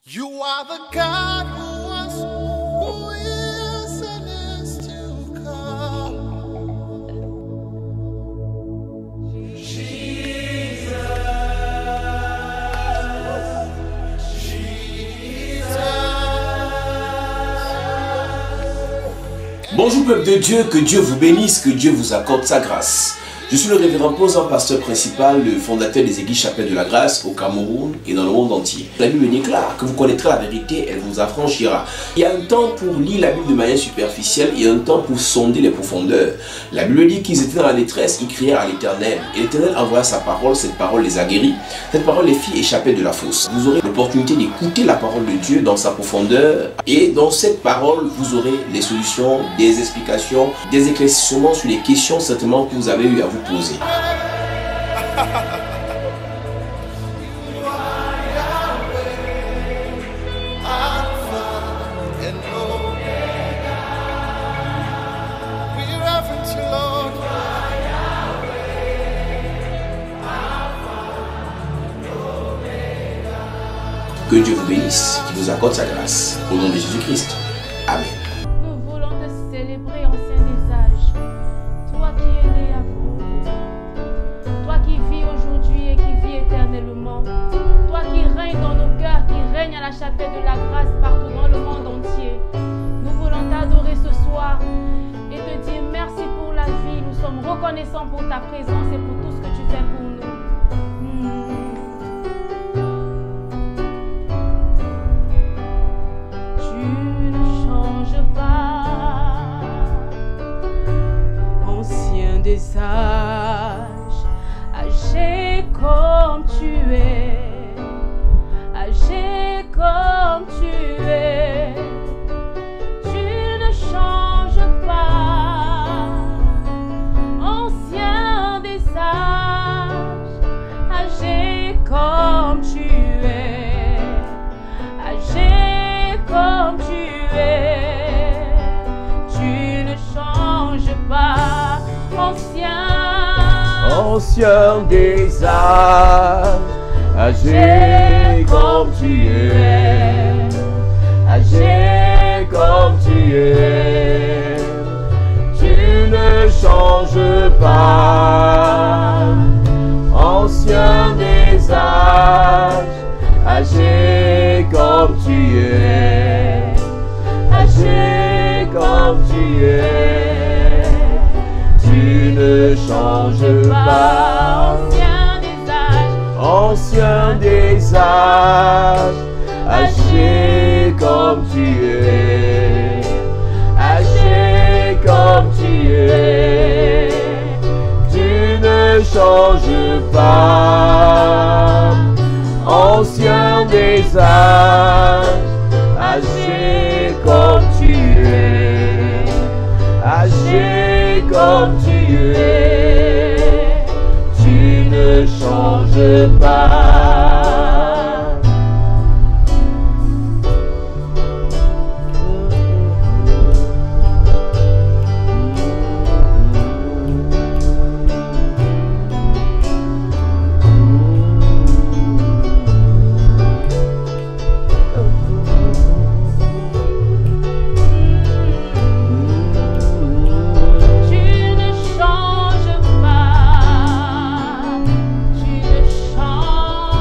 You are the God who was, who is, and is to come. Jesus, Jesus. Bonjour peuple de Dieu, que Dieu vous bénisse, que Dieu vous accorde sa grâce. Je suis le révérend Posant, pasteur principal, le fondateur des églises Chapelle de la Grâce au Cameroun et dans le monde entier. La Bible déclare que vous connaîtrez la vérité, elle vous affranchira. Il y a un temps pour lire la Bible de manière superficielle et un temps pour sonder les profondeurs. La Bible dit qu'ils étaient dans la détresse, ils crièrent à l'Éternel. Et l'Éternel envoya sa parole, cette parole les a guéris. Cette parole les fit échapper de la fosse. Vous aurez l'opportunité d'écouter la parole de Dieu dans sa profondeur. Et dans cette parole, vous aurez des solutions, des explications, des éclaircissements sur les questions certainement que vous avez eu à vous poser. Que Dieu vous bénisse, qu'il vous accorde sa grâce. Au nom de Jésus-Christ. Amen. Nous voulons te célébrer, ancien des âges. Toi qui es né avant. Toi qui vis aujourd'hui et qui vis éternellement. Toi qui règnes dans nos cœurs, qui règnes à la chapelle de la grâce partout dans le monde entier. Nous voulons t'adorer ce soir et te dire merci pour la vie. Nous sommes reconnaissants pour ta présence et pour tout ce que tu fais pour nous. Des âges, âgé comme tu es, âgé comme tu es, tu ne changes pas, ancien des âges, âgé comme tu es, âgé comme tu es, tu ne changes pas. Ancien des âges, âgé comme tu es, âgé comme tu es, tu ne changes pas. Ancien des âges, âgé comme tu es, âgé comme tu es, tu ne changes pas. Ancien des âges, âgé comme tu es, âgé comme tu es, tu ne changes pas. Ancien des âges, âgé comme tu es, âgé comme tu es, tu ne changes pas. Tu ne changes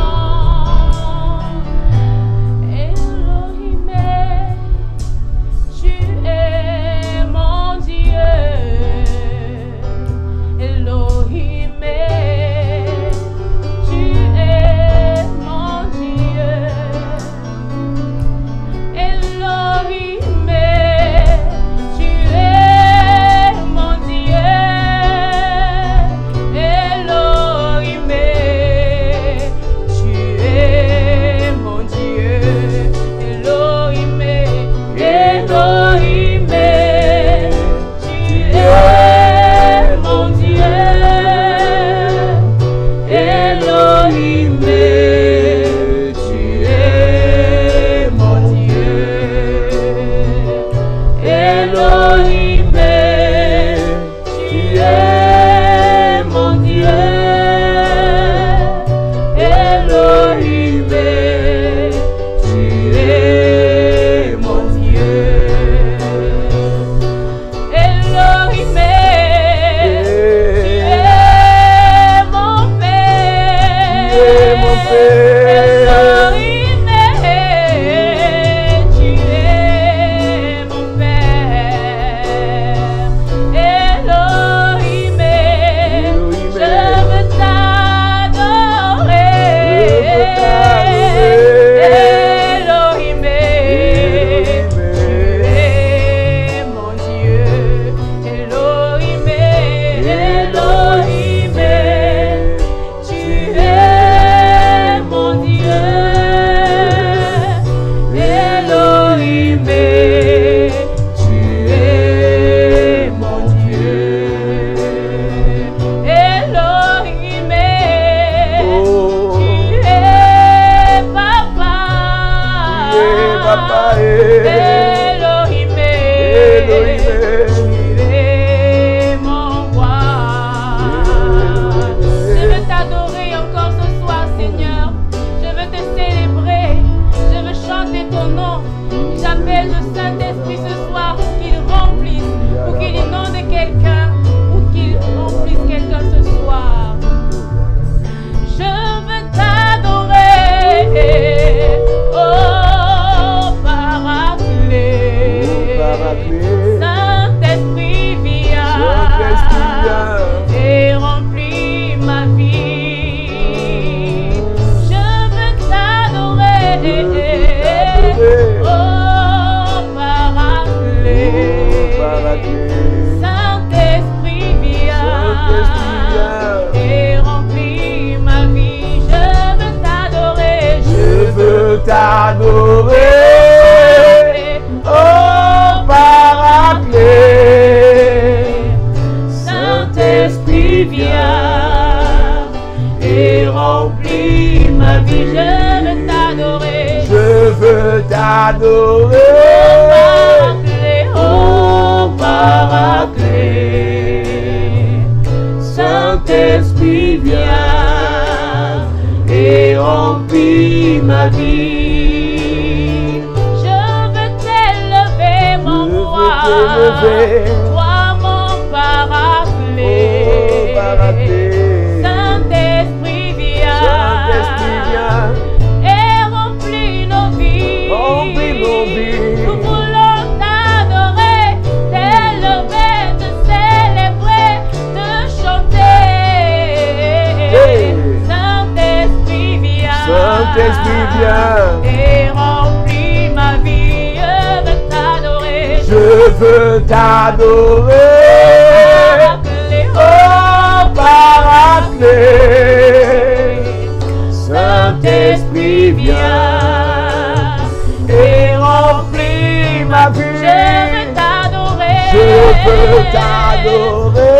Papa, Elohim, tu es mon roi. Je veux t'adorer encore ce soir, Seigneur. Je veux te célébrer. Je veux chanter ton nom. J'appelle le Saint-Esprit ce soir pour qu'il remplisse, pour qu'il inonde quelqu'un, pour qu'il remplisse quelqu'un ce soir. Je veux t'adorer, oh Paraclet. Saint-Esprit viens et remplis ma vie. Je veux t'adorer, oh Paraclet. Saint-Esprit viens et remplis ma vie. Je veux t'adorer, Je veux t'adorer, oh Paraclet. Saint-Esprit viens et remplis ma vie. Je veux t'adorer, Je veux t'adorer, oh Paraclet. Saint-Esprit viens et remplis ma vie. Je veux t'élever, mon roi, toi mon Paraclet. Oh, Paraclet. Saint-Esprit viens et remplis nos vies. Remplis nos vies. Nous voulons t'adorer, t'élever, te célébrer, te chanter. Hey. Saint-Esprit viens et remplis ma vie. Je veux t'adorer, Je veux t'adorer, oh Paraclet. Saint-Esprit viens et remplis ma vie. Je veux t'adorer, Je veux t'adorer,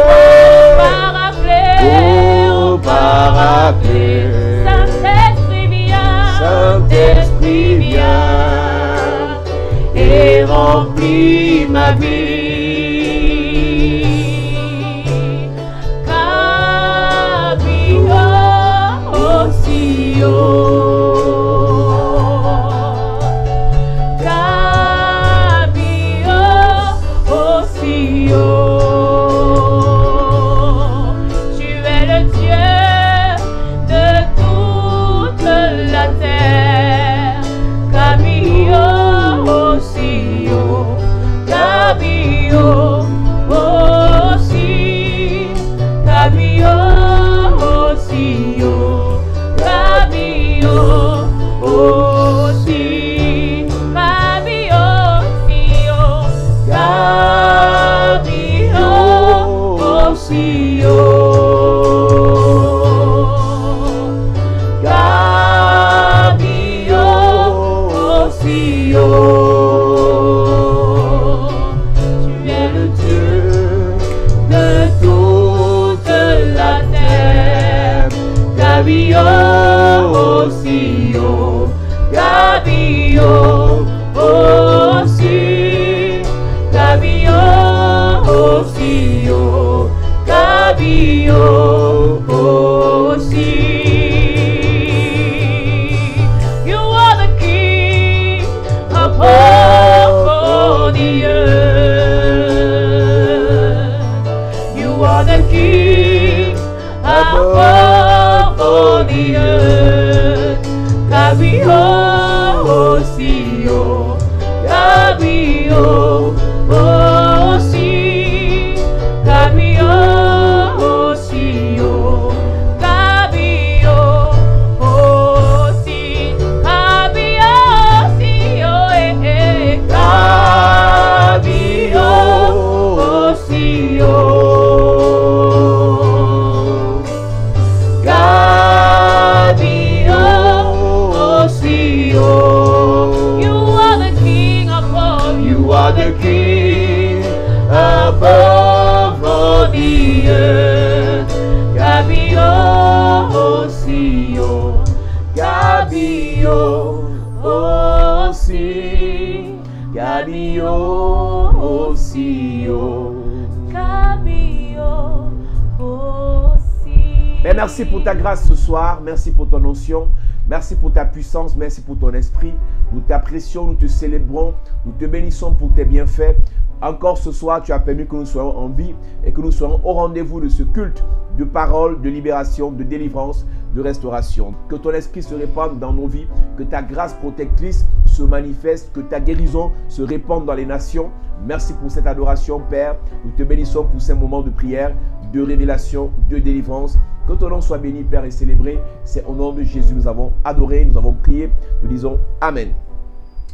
oh Paraclet. Saint-Esprit viens, Saint-Esprit viens et remplis ma vie. Gabio, oh, see. Cabio aussi. Cabio aussi. Mais merci pour ta grâce ce soir, merci pour ton onction, merci pour ta puissance, merci pour ton esprit. Nous t'apprécions, nous te célébrons, nous te bénissons pour tes bienfaits. Encore ce soir, tu as permis que nous soyons en vie et que nous soyons au rendez-vous de ce culte de parole, de libération, de délivrance, de restauration. Que ton esprit se répande dans nos vies, que ta grâce protectrice se manifeste, que ta guérison se répande dans les nations. Merci pour cette adoration, Père. Nous te bénissons pour ces moments de prière, de révélation, de délivrance. Que ton nom soit béni, Père, et célébré. C'est au nom de Jésus nous avons adoré, nous avons prié. Nous disons Amen.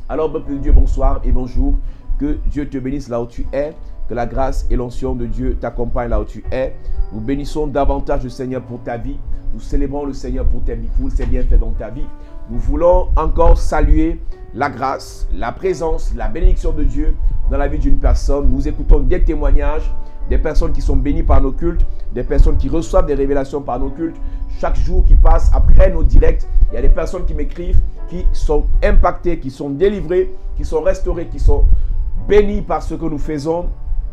Alors, peuple de Dieu, bonsoir et bonjour. Que Dieu te bénisse là où tu es. Que la grâce et l'onction de Dieu t'accompagnent là où tu es. Nous bénissons davantage le Seigneur pour ta vie. Nous célébrons le Seigneur pour ses bienfaits dans ta vie. Nous voulons encore saluer la grâce, la présence, la bénédiction de Dieu dans la vie d'une personne. Nous écoutons des témoignages, des personnes qui sont bénies par nos cultes, des personnes qui reçoivent des révélations par nos cultes. Chaque jour qui passe après nos directs, il y a des personnes qui m'écrivent, qui sont impactées, qui sont délivrées, qui sont restaurées, qui sont bénies par ce que nous faisons.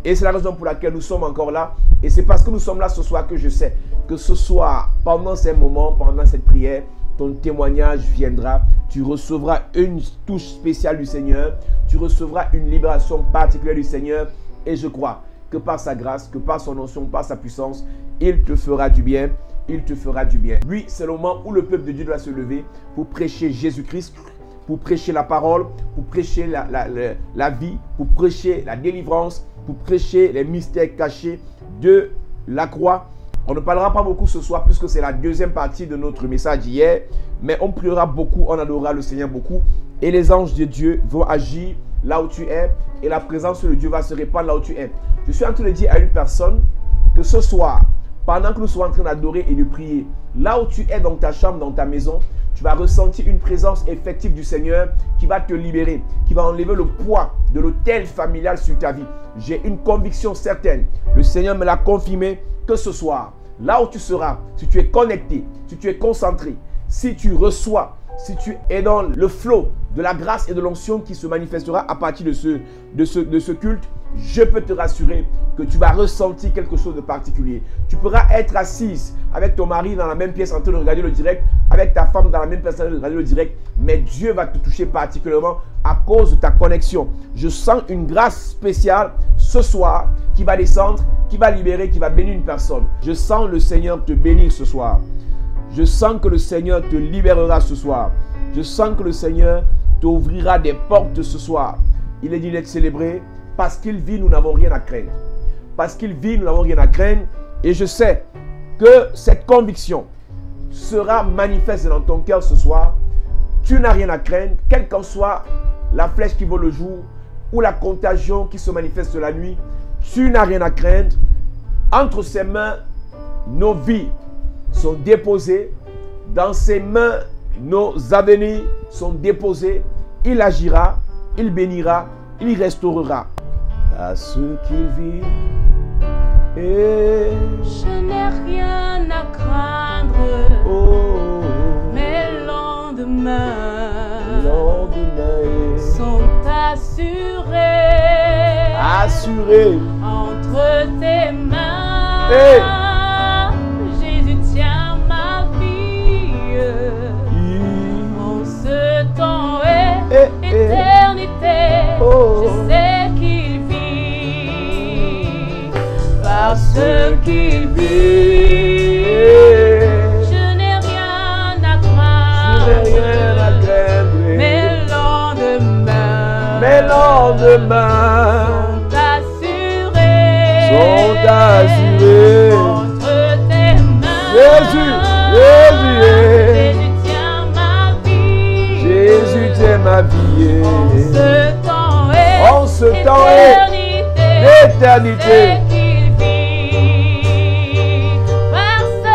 Et c'est la raison pour laquelle nous sommes encore là. Et c'est parce que nous sommes là ce soir que je sais que ce soir, pendant ces moments, pendant cette prière, ton témoignage viendra. Tu recevras une touche spéciale du Seigneur. Tu recevras une libération particulière du Seigneur. Et je crois que par sa grâce, que par son onction, par sa puissance, il te fera du bien. Il te fera du bien. Oui, c'est le moment où le peuple de Dieu doit se lever pour prêcher Jésus-Christ, pour prêcher la parole, pour prêcher la vie, pour prêcher la délivrance, pour prêcher les mystères cachés de la croix. On ne parlera pas beaucoup ce soir puisque c'est la deuxième partie de notre message d'hier, mais on priera beaucoup, on adorera le Seigneur beaucoup et les anges de Dieu vont agir là où tu es et la présence de Dieu va se répandre là où tu es. Je suis en train de dire à une personne que ce soir, pendant que nous sommes en train d'adorer et de prier, là où tu es dans ta chambre, dans ta maison, tu vas ressentir une présence effective du Seigneur qui va te libérer, qui va enlever le poids de l'autel familial sur ta vie. J'ai une conviction certaine, le Seigneur me l'a confirmé, que ce soir, là où tu seras, si tu es connecté, si tu es concentré, si tu reçois, si tu es dans le flot de la grâce et de l'onction qui se manifestera à partir de ce culte, je peux te rassurer que tu vas ressentir quelque chose de particulier. Tu pourras être assise avec ton mari dans la même pièce en train de regarder le direct, avec ta femme dans la même pièce en train de regarder le direct, mais Dieu va te toucher particulièrement à cause de ta connexion. Je sens une grâce spéciale ce soir qui va descendre, qui va libérer, qui va bénir une personne. Je sens le Seigneur te bénir ce soir. Je sens que le Seigneur te libérera ce soir. Je sens que le Seigneur t'ouvrira des portes ce soir. Il est dit d'être célébré. Parce qu'il vit, nous n'avons rien à craindre. Parce qu'il vit, nous n'avons rien à craindre. Et je sais que cette conviction sera manifeste dans ton cœur ce soir. Tu n'as rien à craindre, quelle qu'en soit la flèche qui vole le jour ou la contagion qui se manifeste la nuit. Tu n'as rien à craindre. Entre ses mains, nos vies sont déposées. Dans ses mains, nos avenirs sont déposés. Il agira, il bénira, il restaurera. À ceux qui vivent. Et Je n'ai rien à craindre, mes lendemains sont assurés. Assuré. Entre tes mains, Jésus tient ma vie. En ce temps et éternité, je sais qu'il vit. Parce qu'il vit, je n'ai rien à craindre. Mes lendemains sont assurés. Entre tes mains, Jésus tient ma vie. Jésus t'aime ma vie. En ce temps et l'éternité. c'est qu'il vit. Parce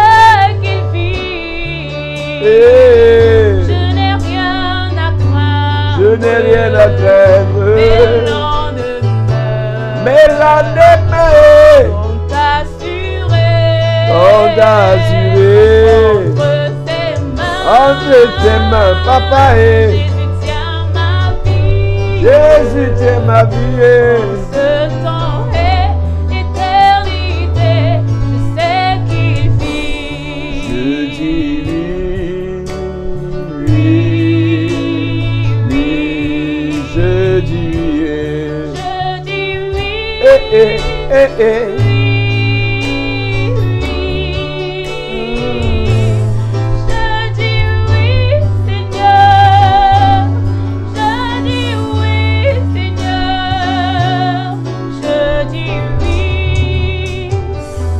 qu'il vit, je n'ai rien à craindre. Je n'ai rien à craindre. Mes lendemains sont assurés. assurés. Entre tes mains, Papa. Jésus tient ma vie. Jésus t'aime ma vie. Ce temps et l'éternité, je sais qu'il vit. Je dis oui, oui, oui, je dis oui. Je dis oui. Oui. Je dis oui, Seigneur. Je dis oui, Seigneur. Je dis oui,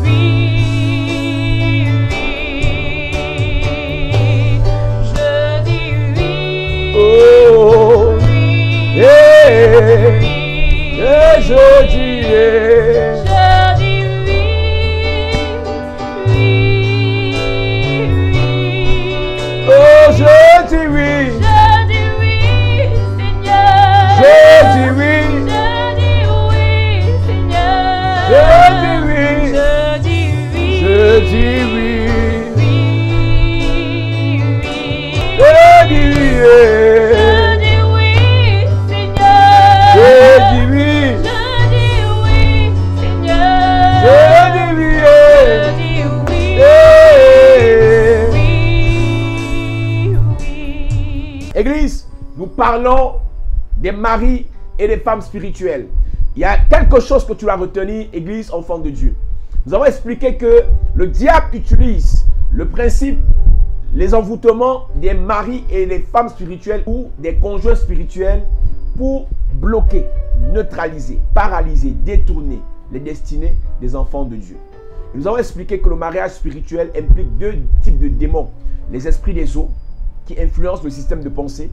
oui, oui. Je dis oui. Oh, Oui. et je dis Je dis oui, oui, oui. oh, je dis oui, Je dis oui, Seigneur. je dis oui, Je dis oui, Seigneur. je dis oui, Je dis oui. je dis oui, Oui, oui. je dis oui, Je dis oui, Seigneur. je dis oui, Je dis oui, Seigneur. je dis oui, Je dis oui. Oui, oui. Église, nous parlons des maris et des femmes spirituelles. Il y a quelque chose que tu dois retenir, Église, enfant de Dieu. Nous avons expliqué que le diable utilise le principe, les envoûtements des maris et des femmes spirituelles ou des conjoints spirituels pour bloquer, neutraliser, paralyser, détourner les destinées des enfants de Dieu. Nous avons expliqué que le mariage spirituel implique deux types de démons. Les esprits des eaux, qui influencent le système de pensée,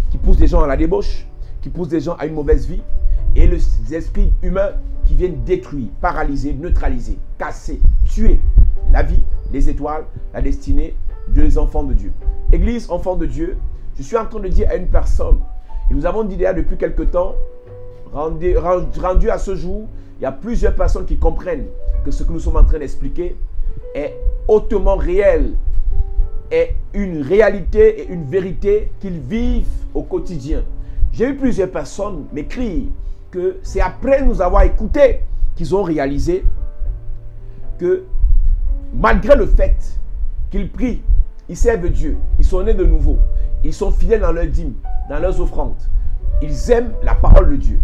qui poussent des gens à la débauche, qui poussent des gens à une mauvaise vie, et les esprits humains qui viennent détruire, paralyser, neutraliser, casser, tuer la vie, les étoiles, la destinée des enfants de Dieu. Église, enfants de Dieu, je suis en train de dire à une personne, et nous avons dit déjà depuis quelque temps, rendu à ce jour, il y a plusieurs personnes qui comprennent que ce que nous sommes en train d'expliquer est hautement réel, est une réalité et une vérité qu'ils vivent au quotidien. J'ai eu plusieurs personnes m'écrire que c'est après nous avoir écoutés qu'ils ont réalisé que malgré le fait qu'ils prient, ils servent Dieu, ils sont nés de nouveau, ils sont fidèles dans leurs dîmes, dans leurs offrandes, ils aiment la parole de Dieu,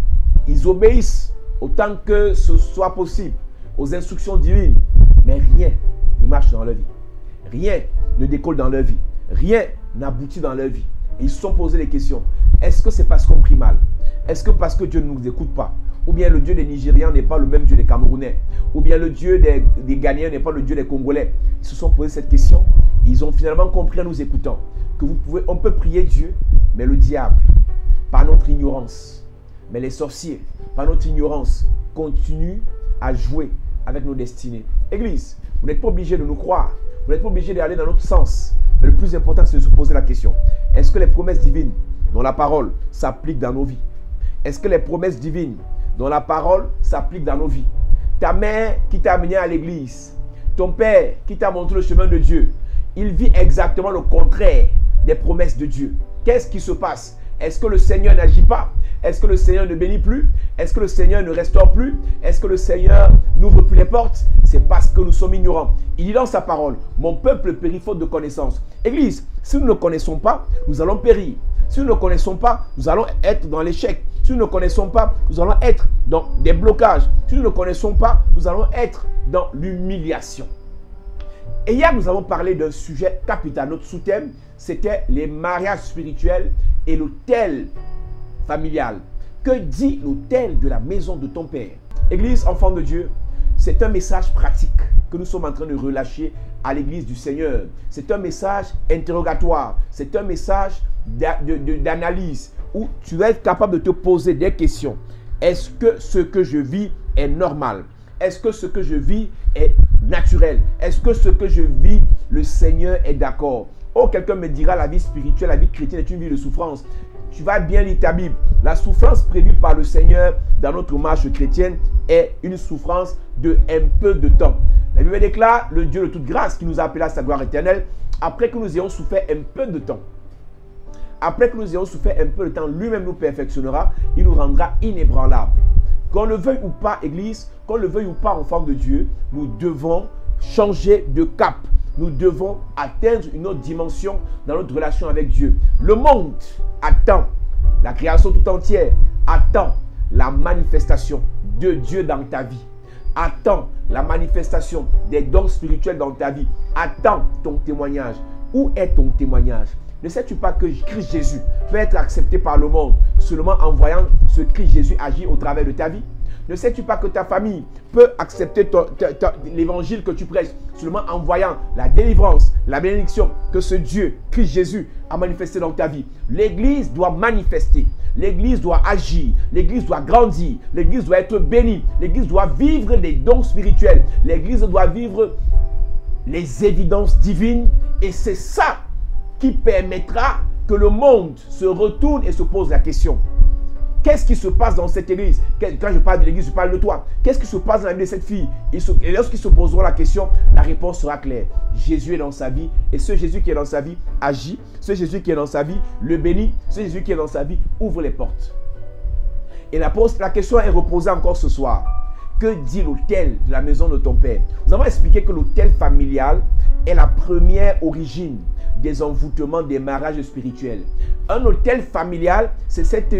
ils obéissent autant que ce soit possible aux instructions divines, mais rien ne marche dans leur vie, rien ne décolle dans leur vie, rien n'aboutit dans leur vie. Et ils se sont posé des questions. Est-ce que c'est parce qu'on prie mal? Est-ce que parce que Dieu ne nous écoute pas? Ou bien le Dieu des Nigérians n'est pas le même Dieu des Camerounais? Ou bien le Dieu des Ghanéens n'est pas le Dieu des Congolais? Ils se sont posé cette question. Ils ont finalement compris en nous écoutant que on peut prier Dieu, mais le diable, par notre ignorance, mais les sorciers, par notre ignorance, continuent à jouer avec nos destinées. Église, vous n'êtes pas obligé de nous croire. Vous n'êtes pas obligé d'aller dans notre sens. Mais le plus important, c'est de se poser la question. Est-ce que les promesses divines dans la parole s'appliquent dans nos vies? Est-ce que les promesses divines dans la parole s'appliquent dans nos vies? Ta mère qui t'a amené à l'église, ton père qui t'a montré le chemin de Dieu, il vit exactement le contraire des promesses de Dieu. Qu'est-ce qui se passe? Est-ce que le Seigneur n'agit pas? Est-ce que le Seigneur ne bénit plus? Est-ce que le Seigneur ne restaure plus? Est-ce que le Seigneur n'ouvre plus les portes? C'est parce que nous sommes ignorants. Il dit dans sa parole, mon peuple périt faute de connaissance. Église, si nous ne connaissons pas, nous allons périr. Si nous ne connaissons pas, nous allons être dans l'échec. Si nous ne connaissons pas, nous allons être dans des blocages. Si nous ne connaissons pas, nous allons être dans l'humiliation. Et hier, nous avons parlé d'un sujet capital. Notre sous-thème, c'était les mariages spirituels et l'autel familial. Que dit l'autel de la maison de ton père? Église, enfant de Dieu, c'est un message pratique que nous sommes en train de relâcher à l'église du Seigneur. C'est un message interrogatoire. C'est un message d'analyse où tu vas être capable de te poser des questions. Est-ce que ce que je vis est normal? Est-ce que ce que je vis est naturel? Est-ce que ce que je vis, le Seigneur est d'accord? Oh, quelqu'un me dira, la vie spirituelle, la vie chrétienne est une vie de souffrance. Tu vas bien lire ta Bible. La souffrance prévue par le Seigneur dans notre marche chrétienne est une souffrance de un peu de temps. La Bible déclare, le Dieu de toute grâce qui nous a appelés à sa gloire éternelle, après que nous ayons souffert un peu de temps. après que nous ayons souffert un peu de temps, lui-même nous perfectionnera, il nous rendra inébranlables. Qu'on le veuille ou pas, Église, qu'on le veuille ou pas, enfant de Dieu, nous devons changer de cap. Nous devons atteindre une autre dimension dans notre relation avec Dieu. Le monde attend, la création tout entière attend la manifestation de Dieu dans ta vie. Attends la manifestation des dons spirituels dans ta vie. Attends ton témoignage. Où est ton témoignage? Ne sais-tu pas que Christ Jésus peut être accepté par le monde seulement en voyant ce Christ Jésus agir au travers de ta vie? Ne sais-tu pas que ta famille peut accepter l'évangile que tu prêches seulement en voyant la délivrance, la bénédiction que ce Dieu, Christ Jésus, a manifesté dans ta vie? L'Église doit manifester, l'Église doit agir, l'Église doit grandir, l'Église doit être bénie, l'Église doit vivre les dons spirituels, l'Église doit vivre les évidences divines, et c'est ça qui permettra que le monde se retourne et se pose la question. Qu'est-ce qui se passe dans cette église? Quand je parle de l'église, je parle de toi. Qu'est-ce qui se passe dans la vie de cette fille? Et lorsqu'ils se poseront la question, la réponse sera claire. Jésus est dans sa vie, et ce Jésus qui est dans sa vie agit. Ce Jésus qui est dans sa vie le bénit. Ce Jésus qui est dans sa vie ouvre les portes. Et la question est reposée encore ce soir. Que dit l'autel de la maison de ton père? Nous avons expliqué que l'autel familial est la première origine des envoûtements des mariages spirituels. Un autel familial, c'est cette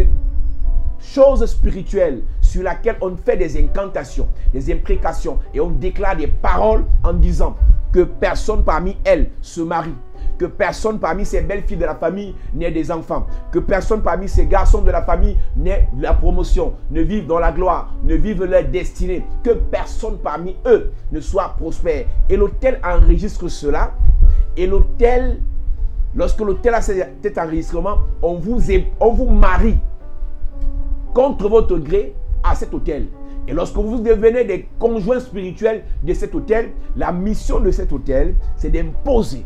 chose spirituelle sur laquelle on fait des incantations, des imprécations, et on déclare des paroles en disant que personne parmi elles se marie, que personne parmi ces belles filles de la famille n'ait des enfants, que personne parmi ces garçons de la famille n'ait de la promotion, ne vive dans la gloire, ne vive leur destinée, que personne parmi eux ne soit prospère. Et l'autel enregistre cela, et l'autel, lorsque l'autel a cet enregistrement, on vous marie contre votre gré à cet autel. Et lorsque vous devenez des conjoints spirituels de cet autel, la mission de cet autel, c'est d'imposer.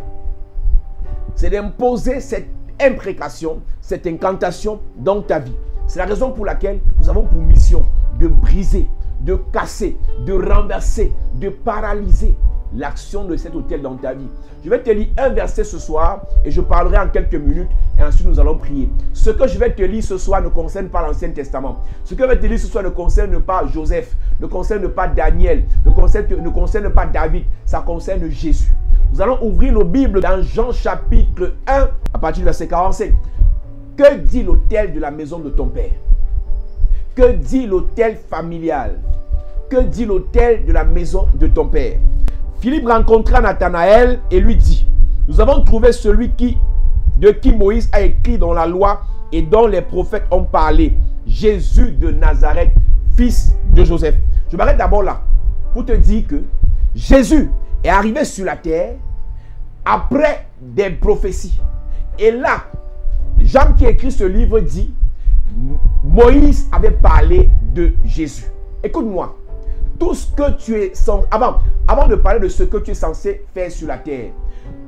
C'est d'imposer cette imprécation, cette incantation dans ta vie. C'est la raison pour laquelle nous avons pour mission de briser, de casser, de renverser, de paralyser l'action de cet autel dans ta vie. Je vais te lire un verset ce soir et je parlerai en quelques minutes et ensuite nous allons prier. Ce que je vais te lire ce soir ne concerne pas l'Ancien Testament. Ce que je vais te lire ce soir ne concerne pas Joseph, ne concerne pas Daniel, ne concerne pas David, ça concerne Jésus. Nous allons ouvrir nos Bibles dans Jean chapitre 1 à partir du verset 45. Que dit l'autel de la maison de ton père? Que dit l'autel familial? Que dit l'autel de la maison de ton père? Philippe rencontra Nathanaël et lui dit: nous avons trouvé celui de qui Moïse a écrit dans la loi et dont les prophètes ont parlé, Jésus de Nazareth, fils de Joseph. Je m'arrête d'abord là pour te dire que Jésus est arrivé sur la terre après des prophéties. Et là, Jean qui écrit ce livre dit: Moïse avait parlé de Jésus. Écoute-moi. Tout ce que tu es censé, avant de parler de ce que tu es censé faire sur la terre,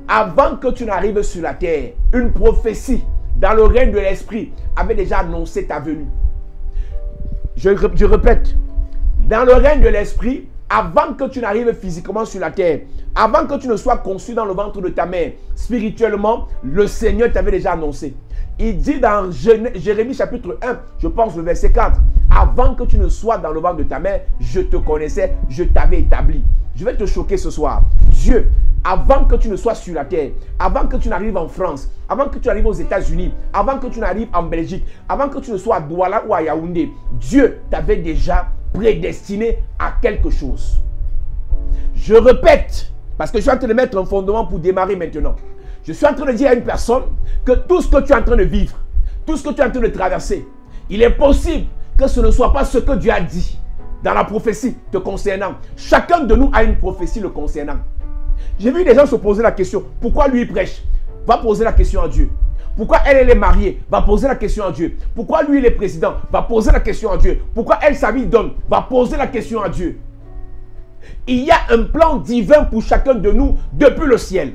avant que tu n'arrives sur la terre, une prophétie dans le règne de l'esprit avait déjà annoncé ta venue. Je répète, dans le règne de l'esprit, avant que tu n'arrives physiquement sur la terre, avant que tu ne sois conçu dans le ventre de ta mère, spirituellement, le Seigneur t'avait déjà annoncé. Il dit dans Jérémie chapitre 1, je pense le verset 4, avant que tu ne sois dans le ventre de ta mère, je te connaissais, je t'avais établi. Je vais te choquer ce soir. Dieu, avant que tu ne sois sur la terre, avant que tu n'arrives en France, avant que tu arrives aux États-Unis, avant que tu n'arrives en Belgique, avant que tu ne sois à Douala ou à Yaoundé, Dieu t'avait déjà prédestiné à quelque chose. Je répète, parce que je suis en train de mettre un fondement pour démarrer maintenant. Je suis en train de dire à une personne que tout ce que tu es en train de vivre, tout ce que tu es en train de traverser, il est possible que ce ne soit pas ce que Dieu a dit dans la prophétie te concernant. Chacun de nous a une prophétie le concernant. J'ai vu des gens se poser la question, pourquoi lui il prêche? Va poser la question à Dieu. Pourquoi elle est mariée? Va poser la question à Dieu. Pourquoi lui il est président? Va poser la question à Dieu. Pourquoi elle sa vie donne? Va poser la question à Dieu. Il y a un plan divin pour chacun de nous depuis le ciel.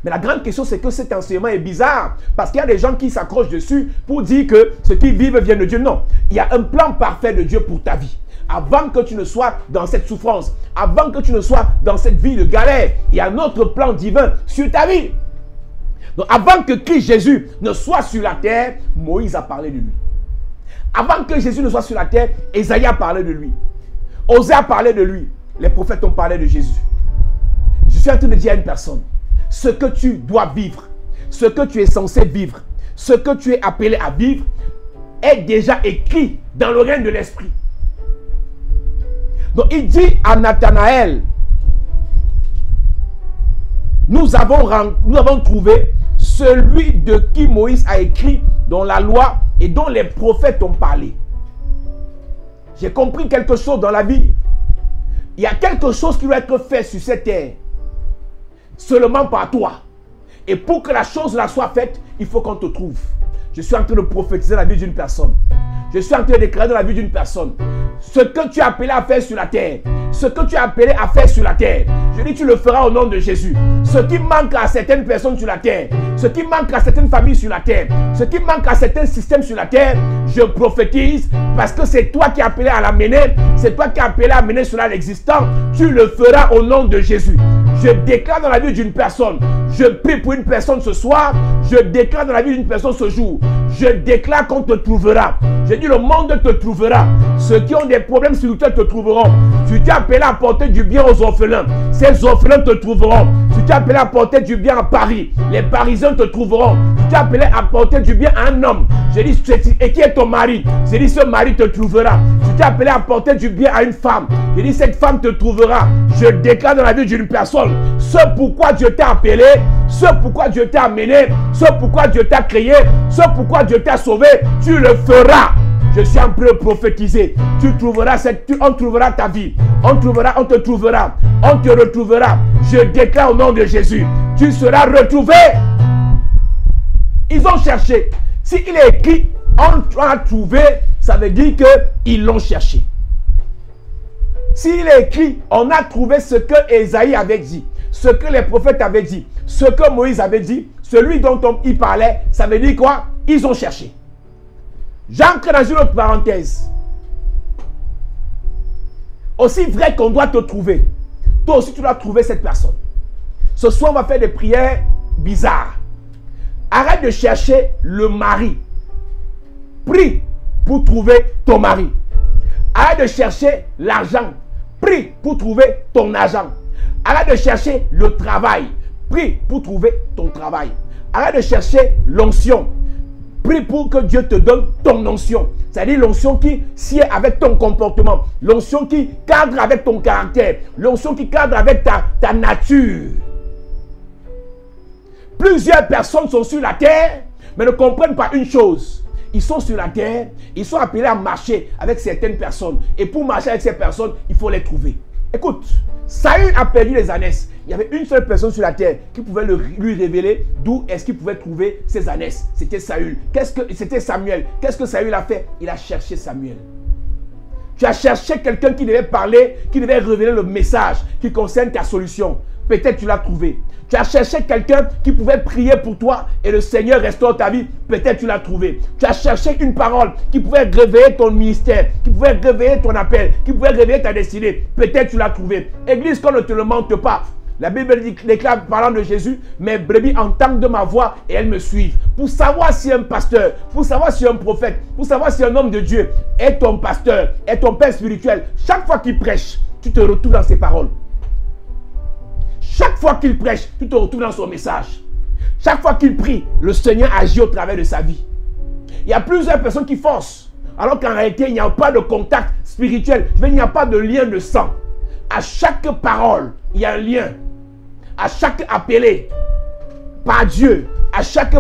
Mais la grande question, c'est que cet enseignement est bizarre. Parce qu'il y a des gens qui s'accrochent dessus pour dire que ce qu'ils vivent vient de Dieu. Non, il y a un plan parfait de Dieu pour ta vie. Avant que tu ne sois dans cette souffrance, avant que tu ne sois dans cette vie de galère, il y a un autre plan divin sur ta vie. Donc avant que Christ Jésus ne soit sur la terre, Moïse a parlé de lui. Avant que Jésus ne soit sur la terre, Ésaïe a parlé de lui. Osée a parlé de lui. Les prophètes ont parlé de Jésus. Je suis en train de dire à une personne, ce que tu dois vivre, ce que tu es censé vivre, ce que tu es appelé à vivre, est déjà écrit dans le règne de l'Esprit. Donc il dit à Nathanaël, nous avons trouvé celui de qui Moïse a écrit dans la loi et dont les prophètes ont parlé. J'ai compris quelque chose dans la vie. Il y a quelque chose qui doit être fait sur cette terre. Seulement par toi. Et pour que la chose là soit faite, il faut qu'on te trouve. Je suis en train de prophétiser la vie d'une personne. Je suis en train de déclarer dans la vie d'une personne. Ce que tu as appelé à faire sur la terre. Ce que tu as appelé à faire sur la terre. Je dis, tu le feras au nom de Jésus. Ce qui manque à certaines personnes sur la terre. Ce qui manque à certaines familles sur la terre. Ce qui manque à certains systèmes sur la terre. Je prophétise parce que c'est toi qui as appelé à l'amener. C'est toi qui as appelé à amener cela à l'existant. Tu le feras au nom de Jésus. Je déclare dans la vie d'une personne. Je prie pour une personne ce soir. Je déclare dans la vie d'une personne ce jour. Je déclare qu'on te trouvera. Je dis, le monde te trouvera. Ceux qui ont des problèmes spirituels te trouveront. Si tu es appelé à apporter du bien aux orphelins, ces orphelins te trouveront. Si tu es appelé à apporter du bien à Paris, les Parisiens te trouveront. Si tu es appelé à apporter du bien à un homme, je dis, et qui est ton mari? Je dis, ce mari te trouvera. Si tu es appelé à apporter du bien à une femme, je dis, cette femme te trouvera. Je déclare dans la vie d'une personne, ce pourquoi Dieu t'a appelé, ce pourquoi Dieu t'a amené, ce pourquoi Dieu t'a créé, ce pourquoi Dieu t'a sauvé, tu le feras. Je suis en train de prophétiser. Tu trouveras on trouvera ta vie. On te trouvera. On te retrouvera. Je déclare au nom de Jésus. Tu seras retrouvé. Ils ont cherché. S'il est écrit, on a trouvé, ça veut dire qu'ils l'ont cherché. S'il est écrit, on a trouvé ce que Ésaïe avait dit, ce que les prophètes avaient dit, ce que Moïse avait dit, celui dont il parlait, ça veut dire quoi? Ils ont cherché. J'entre dans une autre parenthèse. Aussi vrai qu'on doit te trouver, toi aussi tu dois trouver cette personne. Ce soir, on va faire des prières bizarres. Arrête de chercher le mari. Prie pour trouver ton mari. Arrête de chercher l'argent. Prie pour trouver ton argent. Arrête de chercher le travail. Prie pour trouver ton travail. Arrête de chercher l'onction. Prie pour que Dieu te donne ton onction. C'est-à-dire l'onction qui sied avec ton comportement. L'onction qui cadre avec ton caractère. L'onction qui cadre avec ta nature. Plusieurs personnes sont sur la terre, mais ne comprennent pas une chose. Ils sont sur la terre, ils sont appelés à marcher avec certaines personnes. Et pour marcher avec ces personnes, il faut les trouver. Écoute, Saül a perdu les ânesses. Il y avait une seule personne sur la terre qui pouvait lui révéler d'où est-ce qu'il pouvait trouver ses ânesses. C'était Saül. C'était Samuel. Qu'est-ce que Saül a fait? Il a cherché Samuel. Tu as cherché quelqu'un qui devait parler, qui devait révéler le message qui concerne ta solution. Peut-être tu l'as trouvé. Tu as cherché quelqu'un qui pouvait prier pour toi et le Seigneur restaure ta vie. Peut-être tu l'as trouvé. Tu as cherché une parole qui pouvait réveiller ton ministère, qui pouvait réveiller ton appel, qui pouvait réveiller ta destinée. Peut-être tu l'as trouvé. Église, qu'on ne te le mente pas. La Bible déclare, parlant de Jésus, mes brebis entendent de ma voix et elles me suivent. Pour savoir si un pasteur, pour savoir si un prophète, pour savoir si un homme de Dieu est ton pasteur, est ton père spirituel, chaque fois qu'il prêche, tu te retrouves dans ses paroles. Chaque fois qu'il prêche, tu te retrouves dans son message. Chaque fois qu'il prie, le Seigneur agit au travers de sa vie. Il y a plusieurs personnes qui forcent, alors qu'en réalité, il n'y a pas de contact spirituel. Il n'y a pas de lien de sang. À chaque parole, il y a un lien. À chaque appelé par Dieu, à chaque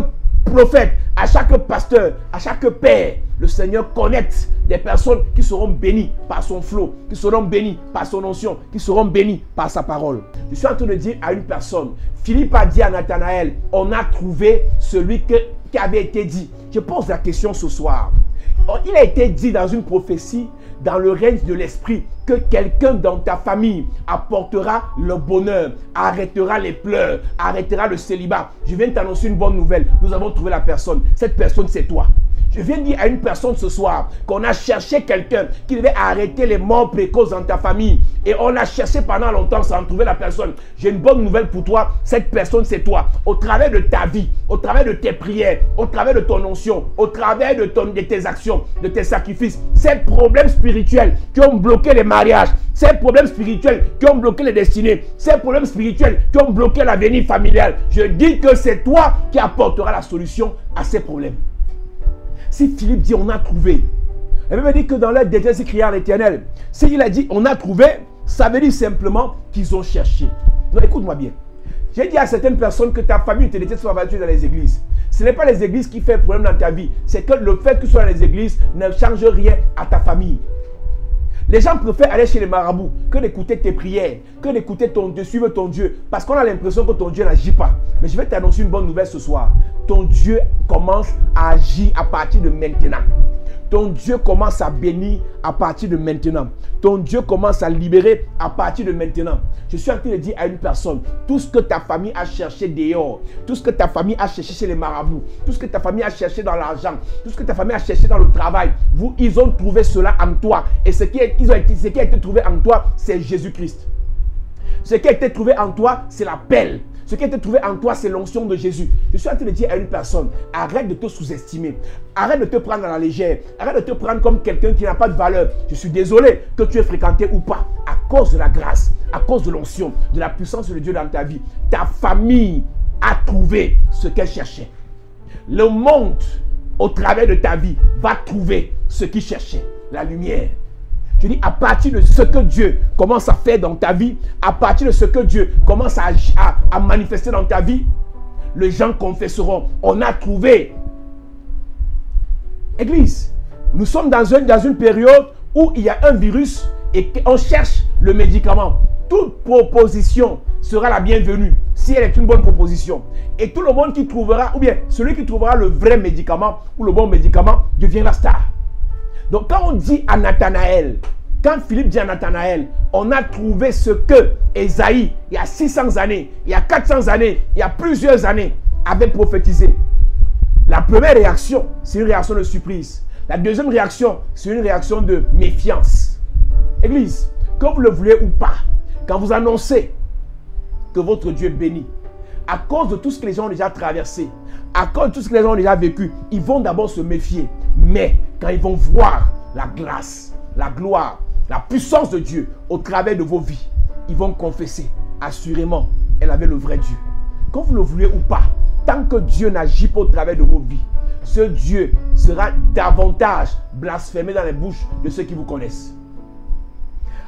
prophète, à chaque pasteur, à chaque père, le Seigneur connecte des personnes qui seront bénies par son flot, qui seront bénies par son onction, qui seront bénies par sa parole. Je suis en train de dire à une personne, Philippe a dit à Nathanaël, on a trouvé celui qui avait été dit. Je pose la question ce soir. Il a été dit dans une prophétie, dans le règne de l'esprit, que quelqu'un dans ta famille apportera le bonheur, arrêtera les pleurs, arrêtera le célibat. Je viens de t'annoncer une bonne nouvelle. Nous avons trouvé la personne. Cette personne, c'est toi. Je viens dire à une personne ce soir qu'on a cherché quelqu'un qui devait arrêter les morts précoces dans ta famille. Et on a cherché pendant longtemps sans trouver la personne. J'ai une bonne nouvelle pour toi. Cette personne, c'est toi. Au travers de ta vie, au travers de tes prières, au travers de ton onction, au travers de tes actions, de tes sacrifices, ces problèmes spirituels qui ont bloqué les mariages, ces problèmes spirituels qui ont bloqué les destinées, ces problèmes spirituels qui ont bloqué l'avenir familial, je dis que c'est toi qui apporteras la solution à ces problèmes. Si Philippe dit on a trouvé, la Bible dit que dans leur détresse, ils criaient à l'Éternel. S'il a dit on a trouvé, ça veut dire simplement qu'ils ont cherché. Non, écoute-moi bien. J'ai dit à certaines personnes que ta famille te déteste soit battue dans les églises. Ce n'est pas les églises qui font problème dans ta vie. C'est que le fait que tu sois dans les églises ne change rien à ta famille. Les gens préfèrent aller chez les marabouts que d'écouter tes prières, que d'écouter de suivre ton Dieu. Parce qu'on a l'impression que ton Dieu n'agit pas. Mais je vais t'annoncer une bonne nouvelle ce soir. Ton Dieu commence à agir à partir de maintenant. Ton Dieu commence à bénir à partir de maintenant. Ton Dieu commence à libérer à partir de maintenant. Je suis en train de dire à une personne, tout ce que ta famille a cherché dehors, tout ce que ta famille a cherché chez les marabouts, tout ce que ta famille a cherché dans l'argent, tout ce que ta famille a cherché dans le travail, ils ont trouvé cela en toi. Et ce qui a été trouvé en toi, c'est Jésus-Christ. Ce qui a été trouvé en toi, c'est la paix. Ce qui a été trouvé en toi, c'est l'onction de Jésus. Je suis en train de dire à une personne, arrête de te sous-estimer. Arrête de te prendre à la légère. Arrête de te prendre comme quelqu'un qui n'a pas de valeur. Je suis désolé que tu aies fréquenté ou pas. À cause de la grâce, à cause de l'onction, de la puissance de Dieu dans ta vie, ta famille a trouvé ce qu'elle cherchait. Le monde, au travers de ta vie, va trouver ce qu'il cherchait. La lumière. Je dis, à partir de ce que Dieu commence à faire dans ta vie, à partir de ce que Dieu commence à manifester dans ta vie, les gens confesseront, on a trouvé. Église, nous sommes dans une période où il y a un virus et on cherche le médicament. Toute proposition sera la bienvenue si elle est une bonne proposition. Et tout le monde qui trouvera, ou bien celui qui trouvera le vrai médicament ou le bon médicament deviendra star. Donc quand on dit à Nathanaël, quand Philippe dit à Nathanaël, on a trouvé ce que Ésaïe, il y a 600 années, il y a 400 années, il y a plusieurs années, avait prophétisé. La première réaction, c'est une réaction de surprise. La deuxième réaction, c'est une réaction de méfiance. Église, que vous le voulez ou pas, quand vous annoncez que votre Dieu bénit, à cause de tout ce que les gens ont déjà traversé, à cause de tout ce que les gens ont déjà vécu, ils vont d'abord se méfier. Mais quand ils vont voir la grâce, la gloire, la puissance de Dieu au travers de vos vies, ils vont confesser, assurément, elle avait le vrai Dieu. Quand vous le voulez ou pas, tant que Dieu n'agit pas au travers de vos vies, ce Dieu sera davantage blasphémé dans les bouches de ceux qui vous connaissent.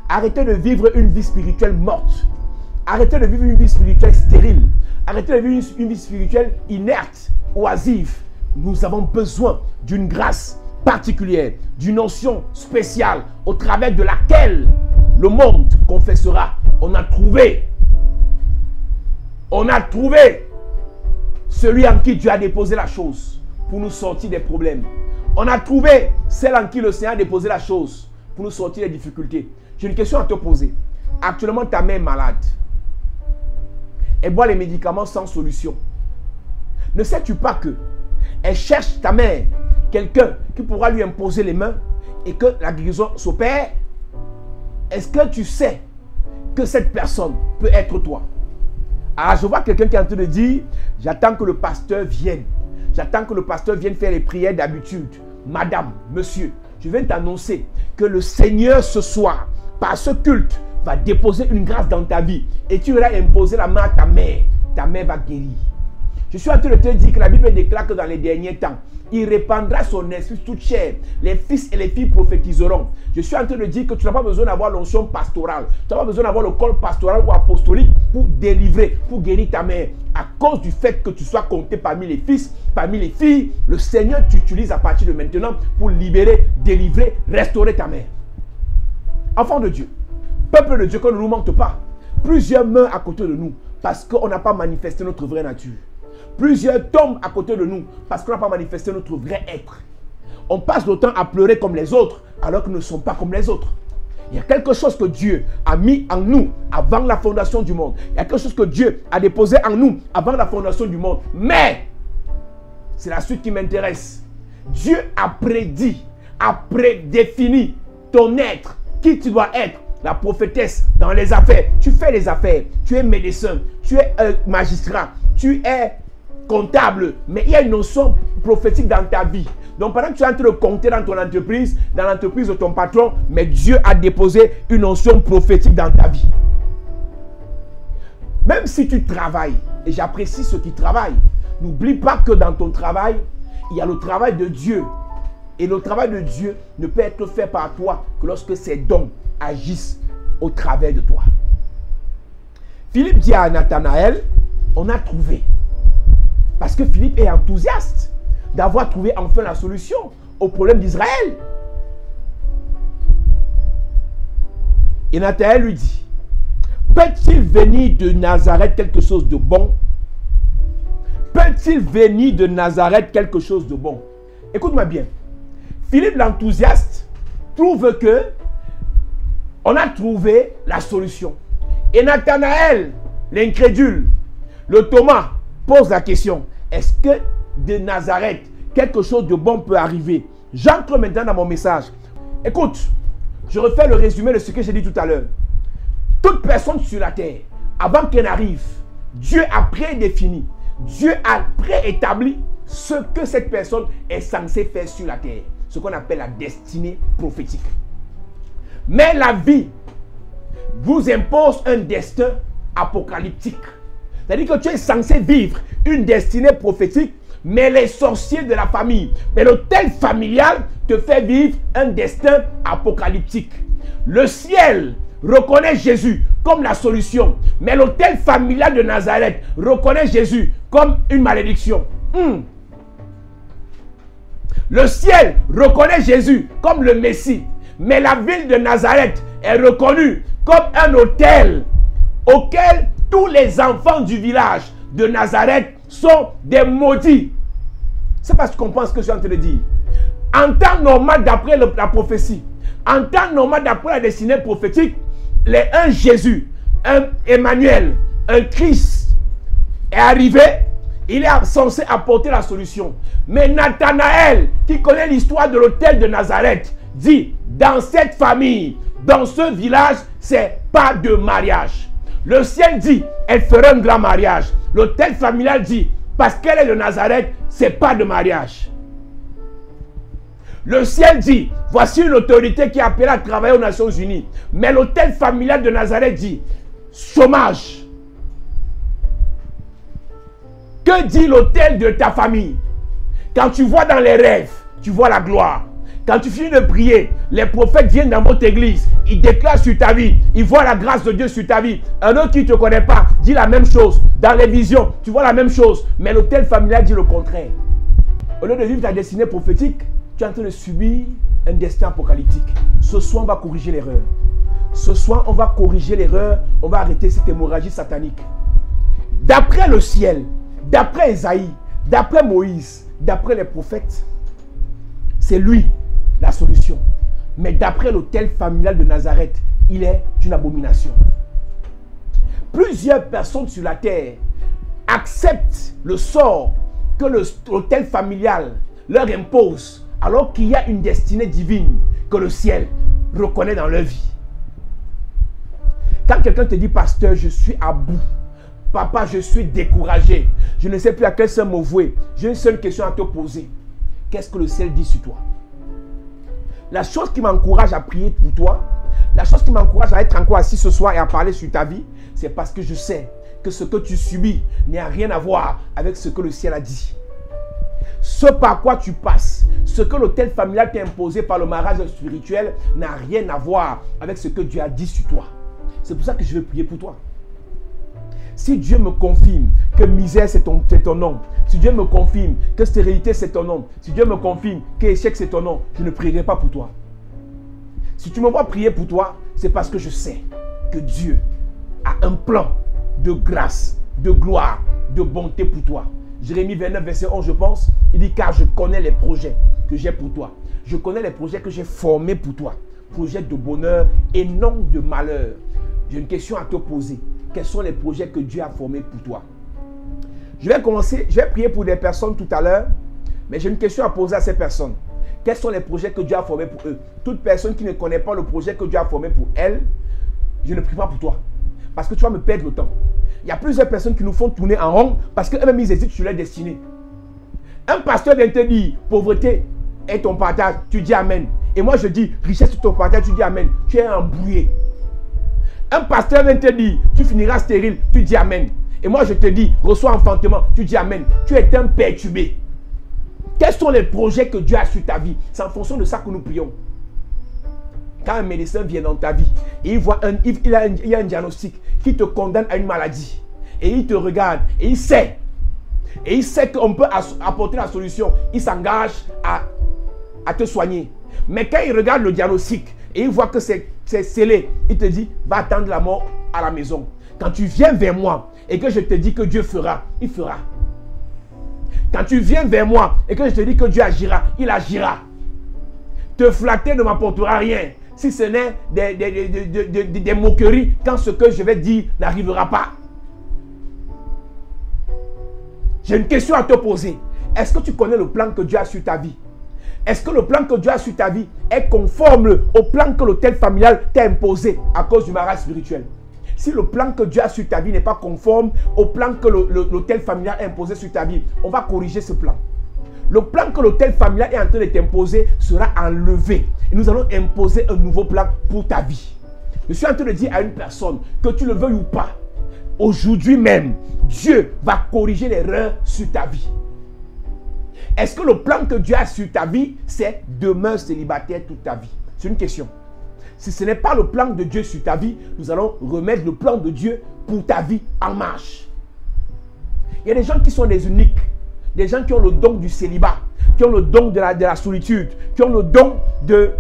Arrêtez de vivre une vie spirituelle morte. Arrêtez de vivre une vie spirituelle stérile. Arrêtez de vivre une vie spirituelle inerte, oisive. Nous avons besoin d'une grâce particulière, d'une onction spéciale au travers de laquelle le monde confessera. On a trouvé celui en qui Dieu a déposé la chose pour nous sortir des problèmes. On a trouvé celle en qui le Seigneur a déposé la chose pour nous sortir des difficultés. J'ai une question à te poser. Actuellement, ta mère est malade. Elle boit les médicaments sans solution. Ne sais-tu pas que elle cherche, ta mère, quelqu'un qui pourra lui imposer les mains et que la guérison s'opère? Est-ce que tu sais que cette personne peut être toi? Ah, je vois quelqu'un qui est en train de dire, j'attends que le pasteur vienne. J'attends que le pasteur vienne faire les prières d'habitude. Madame, monsieur, je viens t'annoncer que le Seigneur ce soir, par ce culte, va déposer une grâce dans ta vie. Et tu vas imposer la main à ta mère. Ta mère va guérir. Je suis en train de te dire que la Bible déclare que dans les derniers temps, il répandra son esprit toute chair. Les fils et les filles prophétiseront. Je suis en train de dire que tu n'as pas besoin d'avoir l'onction pastorale. Tu n'as pas besoin d'avoir le col pastoral ou apostolique pour délivrer, pour guérir ta mère. À cause du fait que tu sois compté parmi les fils, parmi les filles, le Seigneur t'utilise à partir de maintenant pour libérer, délivrer, restaurer ta mère. Enfant de Dieu, peuple de Dieu, qu'on ne nous mente pas. Plusieurs meurent à côté de nous parce qu'on n'a pas manifesté notre vraie nature. Plusieurs tombent à côté de nous parce qu'on n'a pas manifesté notre vrai être. On passe le temps à pleurer comme les autres alors que nous ne sommes pas comme les autres. Il y a quelque chose que Dieu a mis en nous avant la fondation du monde. Il y a quelque chose que Dieu a déposé en nous avant la fondation du monde. Mais, c'est la suite qui m'intéresse. Dieu a prédit, a prédéfini ton être, qui tu dois être. La prophétesse dans les affaires. Tu fais les affaires. Tu es médecin. Tu es magistrat. Tu es comptable. Mais il y a une notion prophétique dans ta vie. Donc pendant que tu es en train de compter dans ton entreprise, dans l'entreprise de ton patron, mais Dieu a déposé une notion prophétique dans ta vie. Même si tu travailles, et j'apprécie ceux qui travaillent, n'oublie pas que dans ton travail, il y a le travail de Dieu. Et le travail de Dieu ne peut être fait par toi que lorsque ses dons agissent au travers de toi. Philippe dit à Nathanaël, on a trouvé. Parce que Philippe est enthousiaste d'avoir trouvé enfin la solution au problème d'Israël. Et Nathanaël lui dit, peut-il venir de Nazareth quelque chose de bon? Peut-il venir de Nazareth quelque chose de bon? Écoute-moi bien. Philippe l'enthousiaste trouve que on a trouvé la solution. Et Nathanaël, l'incrédule, le Thomas, pose la question. Est-ce que de Nazareth, quelque chose de bon peut arriver? J'entre maintenant dans mon message. Écoute, je refais le résumé de ce que j'ai dit tout à l'heure. Toute personne sur la terre, avant qu'elle arrive, Dieu a prédéfini, Dieu a préétabli ce que cette personne est censée faire sur la terre. Ce qu'on appelle la destinée prophétique. Mais la vie vous impose un destin apocalyptique. C'est-à-dire que tu es censé vivre une destinée prophétique, mais les sorciers de la famille, mais l'hôtel familial te fait vivre un destin apocalyptique. Le ciel reconnaît Jésus comme la solution, mais l'hôtel familial de Nazareth reconnaît Jésus comme une malédiction. Le ciel reconnaît Jésus comme le Messie, mais la ville de Nazareth est reconnue comme un hôtel auquel tous les enfants du village de Nazareth sont des maudits. C'est parce que tu comprends ce que je suis en train de dire. En temps normal d'après la prophétie, en temps normal d'après la destinée prophétique, un Jésus, un Emmanuel, un Christ est arrivé. Il est censé apporter la solution. Mais Nathanaël, qui connaît l'histoire de l'hôtel de Nazareth, dit, dans cette famille, dans ce village, c'est pas de mariage. Le ciel dit, elle fera un grand mariage. L'hôtel familial dit, parce qu'elle est de Nazareth, c'est pas de mariage. Le ciel dit, voici une autorité qui est appelée à travailler aux Nations Unies. Mais l'hôtel familial de Nazareth dit, chômage. Que dit l'hôtel de ta famille? Quand tu vois dans les rêves, tu vois la gloire. Quand tu finis de prier, les prophètes viennent dans votre église. Ils déclarent sur ta vie. Ils voient la grâce de Dieu sur ta vie. Un autre qui ne te connaît pas dit la même chose. Dans les visions, tu vois la même chose. Mais l'hôtel familial dit le contraire. Au lieu de vivre ta destinée prophétique, tu es en train de subir un destin apocalyptique. Ce soir, on va corriger l'erreur. Ce soir, on va corriger l'erreur. On va arrêter cette hémorragie satanique. D'après le ciel, d'après Esaïe, d'après Moïse, d'après les prophètes, c'est lui la solution. Mais d'après l'hôtel familial de Nazareth, il est une abomination. Plusieurs personnes sur la terre acceptent le sort que l'hôtel familial leur impose, alors qu'il y a une destinée divine que le ciel reconnaît dans leur vie. Quand quelqu'un te dit, pasteur, je suis à bout, papa, je suis découragé, je ne sais plus à quel seul me vouer, j'ai une seule question à te poser. Qu'est-ce que le ciel dit sur toi? La chose qui m'encourage à prier pour toi, la chose qui m'encourage à être encore assis ce soir et à parler sur ta vie, c'est parce que je sais que ce que tu subis n'a rien à voir avec ce que le ciel a dit. Ce par quoi tu passes, ce que l'hôtel familial t'a imposé par le mariage spirituel n'a rien à voir avec ce que Dieu a dit sur toi. C'est pour ça que je veux prier pour toi. Si Dieu me confirme que misère c'est ton nom, si Dieu me confirme que stérilité c'est ton nom, si Dieu me confirme que échec c'est ton nom, je ne prierai pas pour toi. Si tu me vois prier pour toi, c'est parce que je sais que Dieu a un plan de grâce, de gloire, de bonté pour toi. Jérémie 29, verset 11, je pense, il dit, car je connais les projets que j'ai pour toi. Je connais les projets que j'ai formés pour toi. Projets de bonheur et non de malheur. J'ai une question à te poser. Quels sont les projets que Dieu a formés pour toi? Je vais prier pour des personnes tout à l'heure. Mais j'ai une question à poser à ces personnes. Quels sont les projets que Dieu a formés pour eux? Toute personne qui ne connaît pas le projet que Dieu a formé pour elle, je ne prie pas pour toi. Parce que tu vas me perdre le temps. Il y a plusieurs personnes qui nous font tourner en rond parce qu'eux-mêmes ils hésitent sur leur destinée. Un pasteur vient te dire pauvreté est ton partage, tu dis amen. Et moi je dis richesse est ton partage, tu dis amen. Tu es embrouillé. Un pasteur vient te dire tu finiras stérile, tu dis amen. Et moi je te dis reçois enfantement, tu dis amen. Tu es un perturbé. Quels sont les projets que Dieu a sur ta vie? C'est en fonction de ça que nous prions. Quand un médecin vient dans ta vie et il y a un diagnostic qui te condamne à une maladie et il te regarde et il sait qu'on peut apporter la solution, il s'engage à te soigner. Mais quand il regarde le diagnostic et il voit que c'est scellé, il te dit va attendre la mort à la maison. Quand tu viens vers moi et que je te dis que Dieu fera, il fera. Quand tu viens vers moi et que je te dis que Dieu agira, il agira. Te flatter ne m'apportera rien si ce n'est des moqueries quand ce que je vais dire n'arrivera pas. J'ai une question à te poser. Est-ce que tu connais le plan que Dieu a sur ta vie? Est-ce que le plan que Dieu a sur ta vie est conforme au plan que l'hôtel familial t'a imposé à cause du mariage spirituel? Si le plan que Dieu a sur ta vie n'est pas conforme au plan que l'hôtel familial a imposé sur ta vie, on va corriger ce plan. Le plan que l'hôtel familial est en train de t'imposer sera enlevé. Et nous allons imposer un nouveau plan pour ta vie. Je suis en train de dire à une personne, que tu le veuilles ou pas, aujourd'hui même, Dieu va corriger l'erreur sur ta vie. Est-ce que le plan que Dieu a sur ta vie, c'est demeure célibataire toute ta vie? C'est une question. Si ce n'est pas le plan de Dieu sur ta vie, nous allons remettre le plan de Dieu pour ta vie en marche. Il y a des gens qui sont des uniques, des gens qui ont le don du célibat, qui ont le don de la solitude, qui ont le don de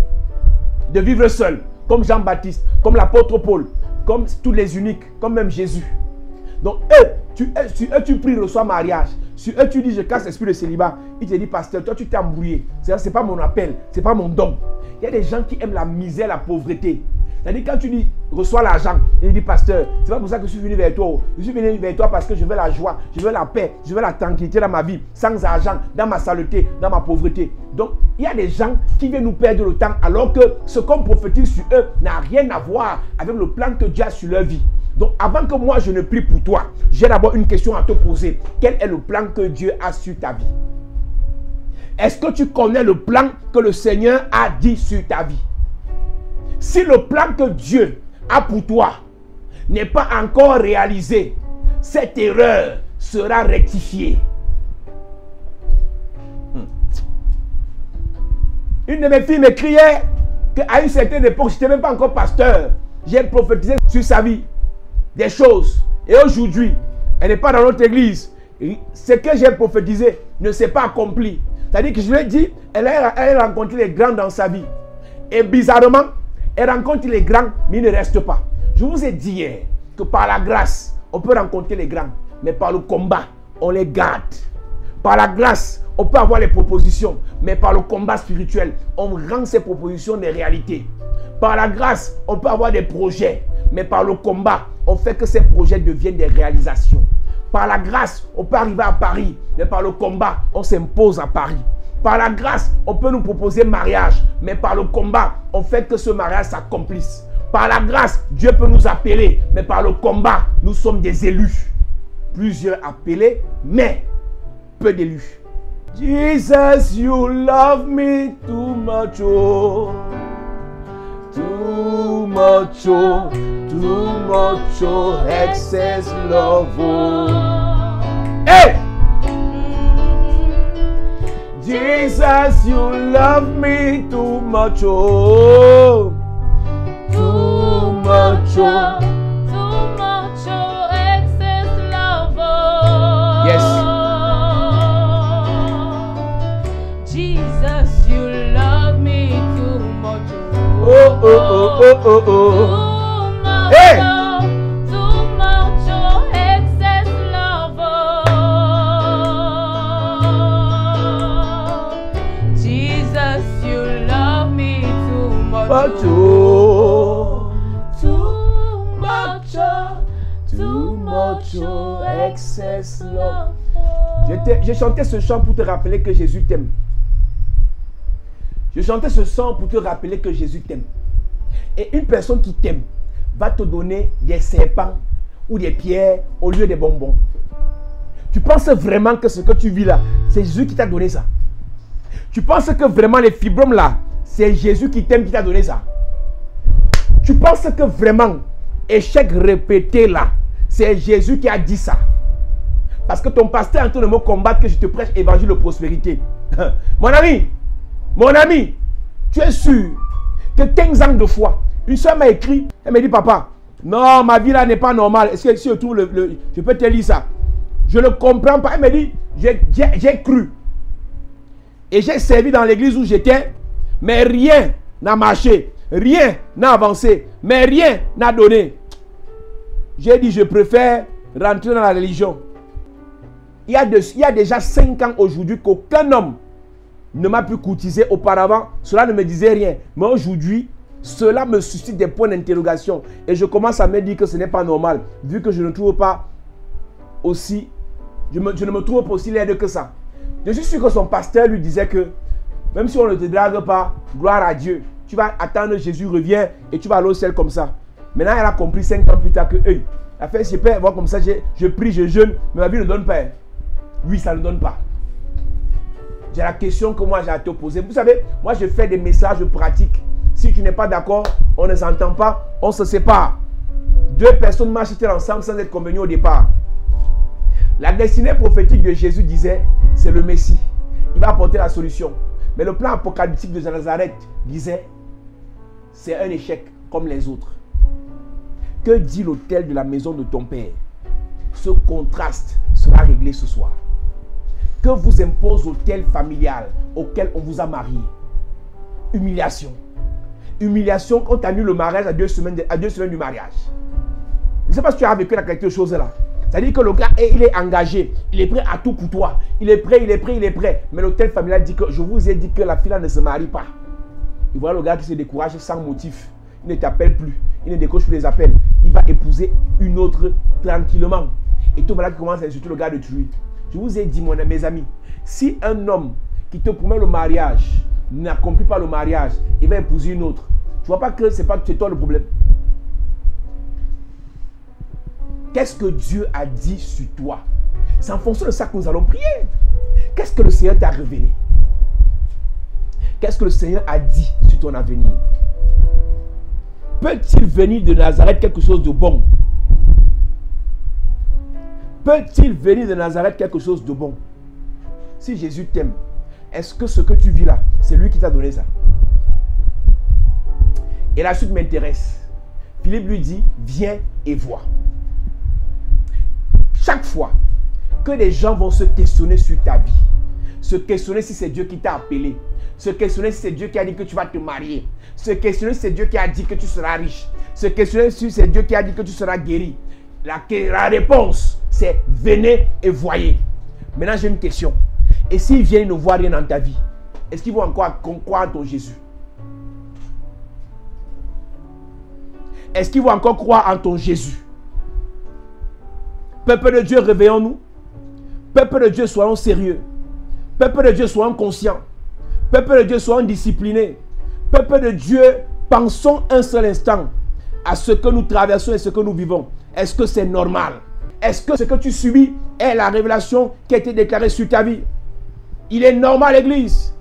vivre seul, comme Jean-Baptiste, comme l'apôtre Paul, comme tous les uniques, comme même Jésus. Donc tu pries, reçois mariage. Sur eux, tu dis, je casse l'esprit de célibat. Il te dit, pasteur, toi, tu t'es embrouillé. Ce n'est pas mon appel, ce n'est pas mon don. Il y a des gens qui aiment la misère, la pauvreté. C'est-à-dire, quand tu dis, reçois l'argent, il dit, pasteur, c'est pas pour ça que je suis venu vers toi. Je suis venu vers toi parce que je veux la joie, je veux la paix, je veux la tranquillité dans ma vie, sans argent, dans ma saleté, dans ma pauvreté. Donc, il y a des gens qui viennent nous perdre le temps alors que ce qu'on prophétise sur eux n'a rien à voir avec le plan que Dieu a sur leur vie. Donc, avant que moi je ne prie pour toi, j'ai d'abord une question à te poser. Quel est le plan que Dieu a sur ta vie? Est-ce que tu connais le plan que le Seigneur a dit sur ta vie? Si le plan que Dieu a pour toi n'est pas encore réalisé, cette erreur sera rectifiée. Une de mes filles me criait qu'à une certaine époque, je n'étais même pas encore pasteur. J'ai prophétisé sur sa vie des choses. Et aujourd'hui, elle n'est pas dans notre église. Ce que j'ai prophétisé ne s'est pas accompli. C'est-à-dire que je lui ai dit, elle a rencontré les grands dans sa vie. Et bizarrement, elle rencontre les grands, mais ils ne restent pas. Je vous ai dit hier que par la grâce, on peut rencontrer les grands. Mais par le combat, on les garde. Par la grâce, on peut avoir les propositions. Mais par le combat spirituel, on rend ces propositions des réalités. Par la grâce, on peut avoir des projets. Mais par le combat, on fait que ces projets deviennent des réalisations. Par la grâce, on peut arriver à Paris. Mais par le combat, on s'impose à Paris. Par la grâce, on peut nous proposer mariage. Mais par le combat, on fait que ce mariage s'accomplisse. Par la grâce, Dieu peut nous appeler. Mais par le combat, nous sommes des élus. Plusieurs appelés, mais peu d'élus. Jesus, you love me too much, oh. Too much, oh. Too much, oh. Excess love, oh. Hey! Jesus, you love me too much, oh. Too much, oh. Too much, oh, excess love, oh. Yes. Jesus, you love me too much, Oh, oh, oh, oh, oh, oh. Too much, Hey! oh, too much, oh, excess love, oh. Jesus, you love me too much, But oh, too much, oh, too much, oh, excess love. oh. J'ai chanté ce chant pour te rappeler que Jésus t'aime. Je chantais ce chant pour te rappeler que Jésus t'aime. Et une personne qui t'aime va te donner des serpents ou des pierres au lieu des bonbons. Tu penses vraiment que ce que tu vis là, c'est Jésus qui t'a donné ça? Tu penses que vraiment les fibromes là, c'est Jésus qui t'aime qui t'a donné ça? Tu penses que vraiment, échec répété là, c'est Jésus qui a dit ça? Parce que ton pasteur est en train de me combattre que je te prêche évangile de prospérité. Mon ami, tu es sûr que 15 ans de foi, une soeur m'a écrit, elle me dit, papa, non, ma vie là n'est pas normale. Est-ce que si je trouve je peux te lire ça? Je ne comprends pas. Elle me dit, j'ai cru. Et j'ai servi dans l'église où j'étais, mais rien n'a marché, rien n'a avancé, mais rien n'a donné. J'ai dit, je préfère rentrer dans la religion. Il y a déjà 5 ans aujourd'hui qu'aucun homme ne m'a pu courtiser. Auparavant, cela ne me disait rien. Mais aujourd'hui, cela me suscite des points d'interrogation. Et je commence à me dire que ce n'est pas normal. Vu que je ne trouve pas aussi... Je ne me trouve pas aussi laide que ça. Je suis sûr que son pasteur lui disait que même si on ne te drague pas, gloire à Dieu. Tu vas attendre Jésus revient et tu vas aller au ciel comme ça. Maintenant, elle a compris 5 ans plus tard que la fait, je peux voir comme ça, je prie, je jeûne, mais ma vie ne donne pas. Oui, ça ne donne pas. J'ai la question que moi j'ai à te poser. Vous savez, moi je fais des messages pratiques. Si tu n'es pas d'accord, on ne s'entend pas, on se sépare. 2 personnes marchent-elles ensemble sans être convenues au départ. La destinée prophétique de Jésus disait, c'est le Messie. Il va apporter la solution. Mais le plan apocalyptique de Nazareth disait, c'est un échec comme les autres. Que dit l'autel de la maison de ton père? Ce contraste sera réglé ce soir. Que vous impose l'autel familial auquel on vous a marié? Humiliation. Humiliation quand tu annule le mariage à 2 semaines du mariage. Je ne sais pas si tu as vécu quelque chose là. C'est-à-dire que le gars, il est engagé. Il est prêt à tout pour toi. Il est prêt. Mais l'autel familial dit que je vous ai dit que la fille là ne se marie pas. Et voilà le gars qui se décourage sans motif. Il ne t'appelle plus. Il ne décroche plus les appels. Il va épouser une autre tranquillement. Et tout voilà qui commence à insulter le gars de tuer. Je vous ai dit, mes amis, si un homme qui te promet le mariage n'accomplit pas le mariage, il va épouser une autre. Tu vois pas que c'est toi le problème? Qu'est-ce que Dieu a dit sur toi? C'est en fonction de ça que nous allons prier. Qu'est-ce que le Seigneur t'a révélé? Qu'est-ce que le Seigneur a dit sur ton avenir? Peut-il venir de Nazareth quelque chose de bon? Peut-il venir de Nazareth quelque chose de bon? Si Jésus t'aime, est-ce que ce que tu vis là, c'est lui qui t'a donné ça? Et la suite m'intéresse. Philippe lui dit, viens et vois. Chaque fois que les gens vont se questionner sur ta vie, se questionner si c'est Dieu qui t'a appelé, se questionner si c'est Dieu qui a dit que tu vas te marier, se questionner si c'est Dieu qui a dit que tu seras riche, se questionner si c'est Dieu qui a dit que tu seras guéri, la réponse, c'est venez et voyez. Maintenant, j'ai une question. Et s'ils viennent ne voir rien dans ta vie, est-ce qu'ils vont encore croire en ton Jésus? Est-ce qu'ils vont encore croire en ton Jésus? Peuple de Dieu, réveillons-nous. Peuple de Dieu, soyons sérieux. Peuple de Dieu, soyons conscients. Peuple de Dieu, soyons disciplinés. Peuple de Dieu, pensons un seul instant à ce que nous traversons et ce que nous vivons. Est-ce que c'est normal? Est-ce que ce que tu subis est la révélation qui a été déclarée sur ta vie? Il est normal, l'Église.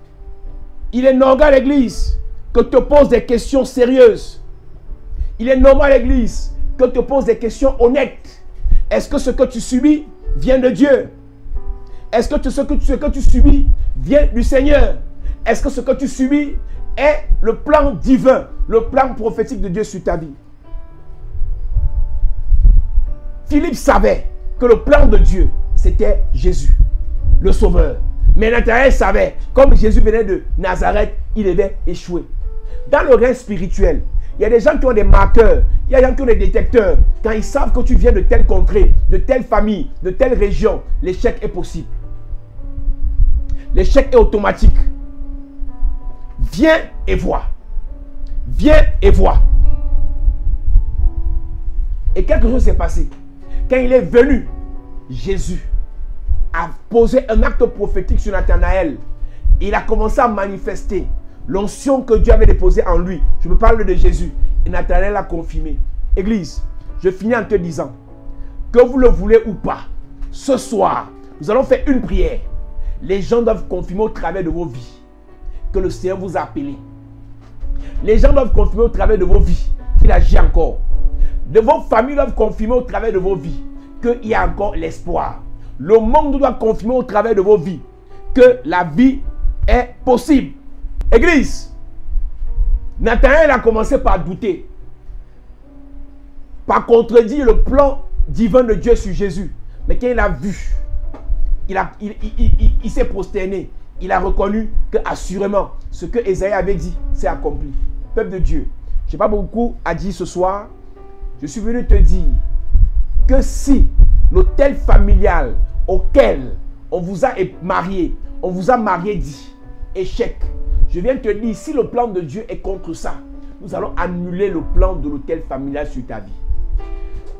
Il est normal, l'Église, que tu te poses des questions sérieuses. Il est normal, l'Église, que tu te poses des questions honnêtes. Est-ce que ce que tu subis vient de Dieu? Est-ce que ce que tu subis vient du Seigneur? Est-ce que ce que tu subis est le plan divin, le plan prophétique de Dieu sur ta vie? Philippe savait que le plan de Dieu, c'était Jésus, le Sauveur. Mais Nathanaël savait, comme Jésus venait de Nazareth, il devait échouer. Dans le règne spirituel, il y a des gens qui ont des marqueurs, il y a des gens qui ont des détecteurs. Quand ils savent que tu viens de telle contrée, de telle famille, de telle région, l'échec est possible. L'échec est automatique. Viens et vois. Viens et vois. Et quelque chose s'est passé. Quand il est venu, Jésus a posé un acte prophétique sur Nathanaël. Il a commencé à manifester l'onction que Dieu avait déposée en lui. Je me parle de Jésus. Et Nathanaël a confirmé. Église, je finis en te disant, que vous le voulez ou pas, ce soir, nous allons faire une prière. Les gens doivent confirmer au travers de vos vies que le Seigneur vous a appelé. Les gens doivent confirmer au travers de vos vies qu'il agit encore. De vos familles doivent confirmer au travers de vos vies qu'il y a encore l'espoir. Le monde doit confirmer au travers de vos vies que la vie est possible. Église, Nathanaël a commencé par douter, par contredire le plan divin de Dieu sur Jésus. Mais quand il a vu, il s'est prosterné. Il a reconnu que assurément ce que Ésaïe avait dit s'est accompli. Peuple de Dieu, je n'ai pas beaucoup à dire ce soir. Je suis venu te dire que si l'autel familial auquel on vous a marié dit échec, je viens te dire, si le plan de Dieu est contre ça, nous allons annuler le plan de l'autel familial sur ta vie.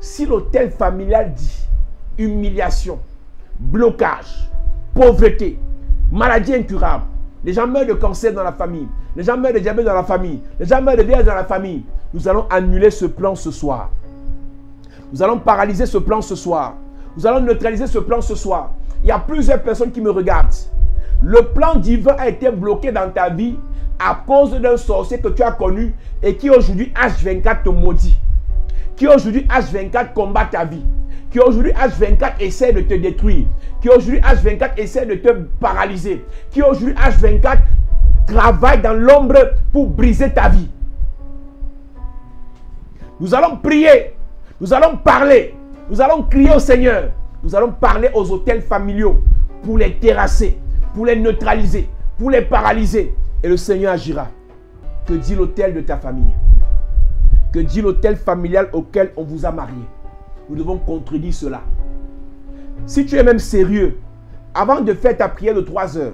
Si l'autel familial dit humiliation, blocage, pauvreté, maladie incurable, les gens meurent de cancer dans la famille, les gens meurent de diabète dans la famille, les gens meurent de vieillesse dans la famille, nous allons annuler ce plan ce soir. Nous allons paralyser ce plan ce soir. Nous allons neutraliser ce plan ce soir. Il y a plusieurs personnes qui me regardent. Le plan divin a été bloqué dans ta vie à cause d'un sorcier que tu as connu et qui aujourd'hui H24 te maudit. Qui aujourd'hui H24 combat ta vie. Qui aujourd'hui H24 essaie de te détruire. Qui aujourd'hui H24 essaie de te paralyser. Qui aujourd'hui H24 travaille dans l'ombre pour briser ta vie. Nous allons prier. Nous allons parler. Nous allons crier au Seigneur. Nous allons parler aux hôtels familiaux pour les terrasser, pour les neutraliser, pour les paralyser. Et le Seigneur agira. Que dit l'hôtel de ta famille? Que dit l'hôtel familial auquel on vous a marié? Nous devons contredire cela. Si tu es même sérieux, avant de faire ta prière de 3 heures,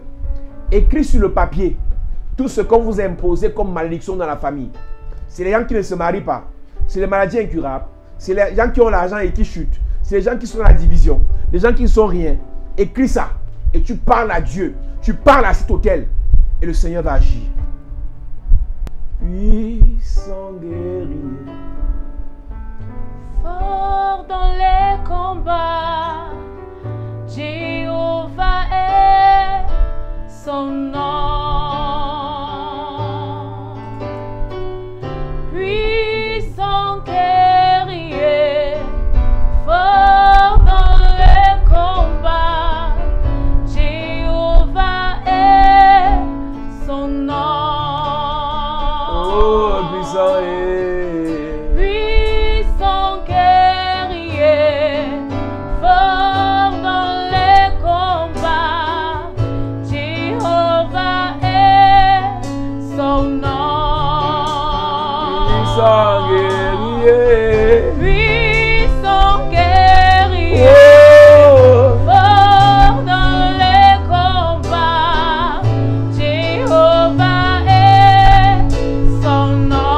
écris sur le papier tout ce qu'on vous a imposé comme malédiction dans la famille. C'est les gens qui ne se marient pas. C'est les maladies incurables. C'est les gens qui ont l'argent et qui chutent. C'est les gens qui sont dans la division. Les gens qui ne sont rien. Écris ça. Et tu parles à Dieu. Tu parles à cet hôtel. Et le Seigneur va agir. Puissant guerrier. Fort dans les combats. Jéhovah est son nom. Puissant guerrier, fort dans les combats, Jéhovah est son nom. Oh, puissant Puissant guerrier, fort dans les combats, Jéhovah est son nom. Puissant guerrier. Puissant guerrier, Oh. fort dans les combats, Jéhovah est son nom.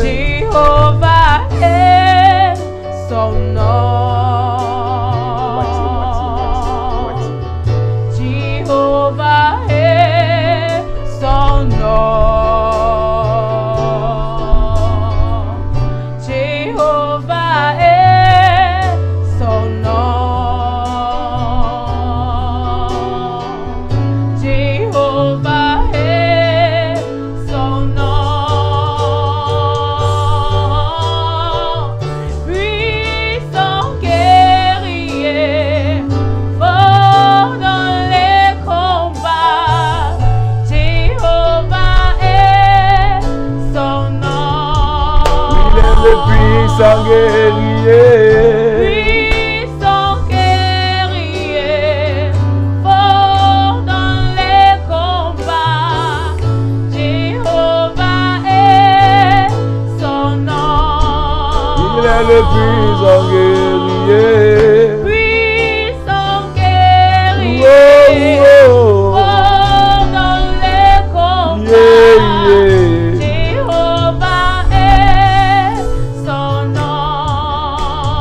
Jéhovah est son nom. Jéhovah est son nom. Jéhovah est son nom. Jéhovah est son nom. Jéhovah est son nom. Puissant guerrier, fort dans les combats, Jéhovah est son nom. Il est le puissant guerrier. Puissant guerrier, fort dans les combats, Jéhovah est son nom. Il est le puissant guerrier. Puissant guerrier, Oh, oh. fort dans les combats, Yeah, yeah. Jéhovah est son nom.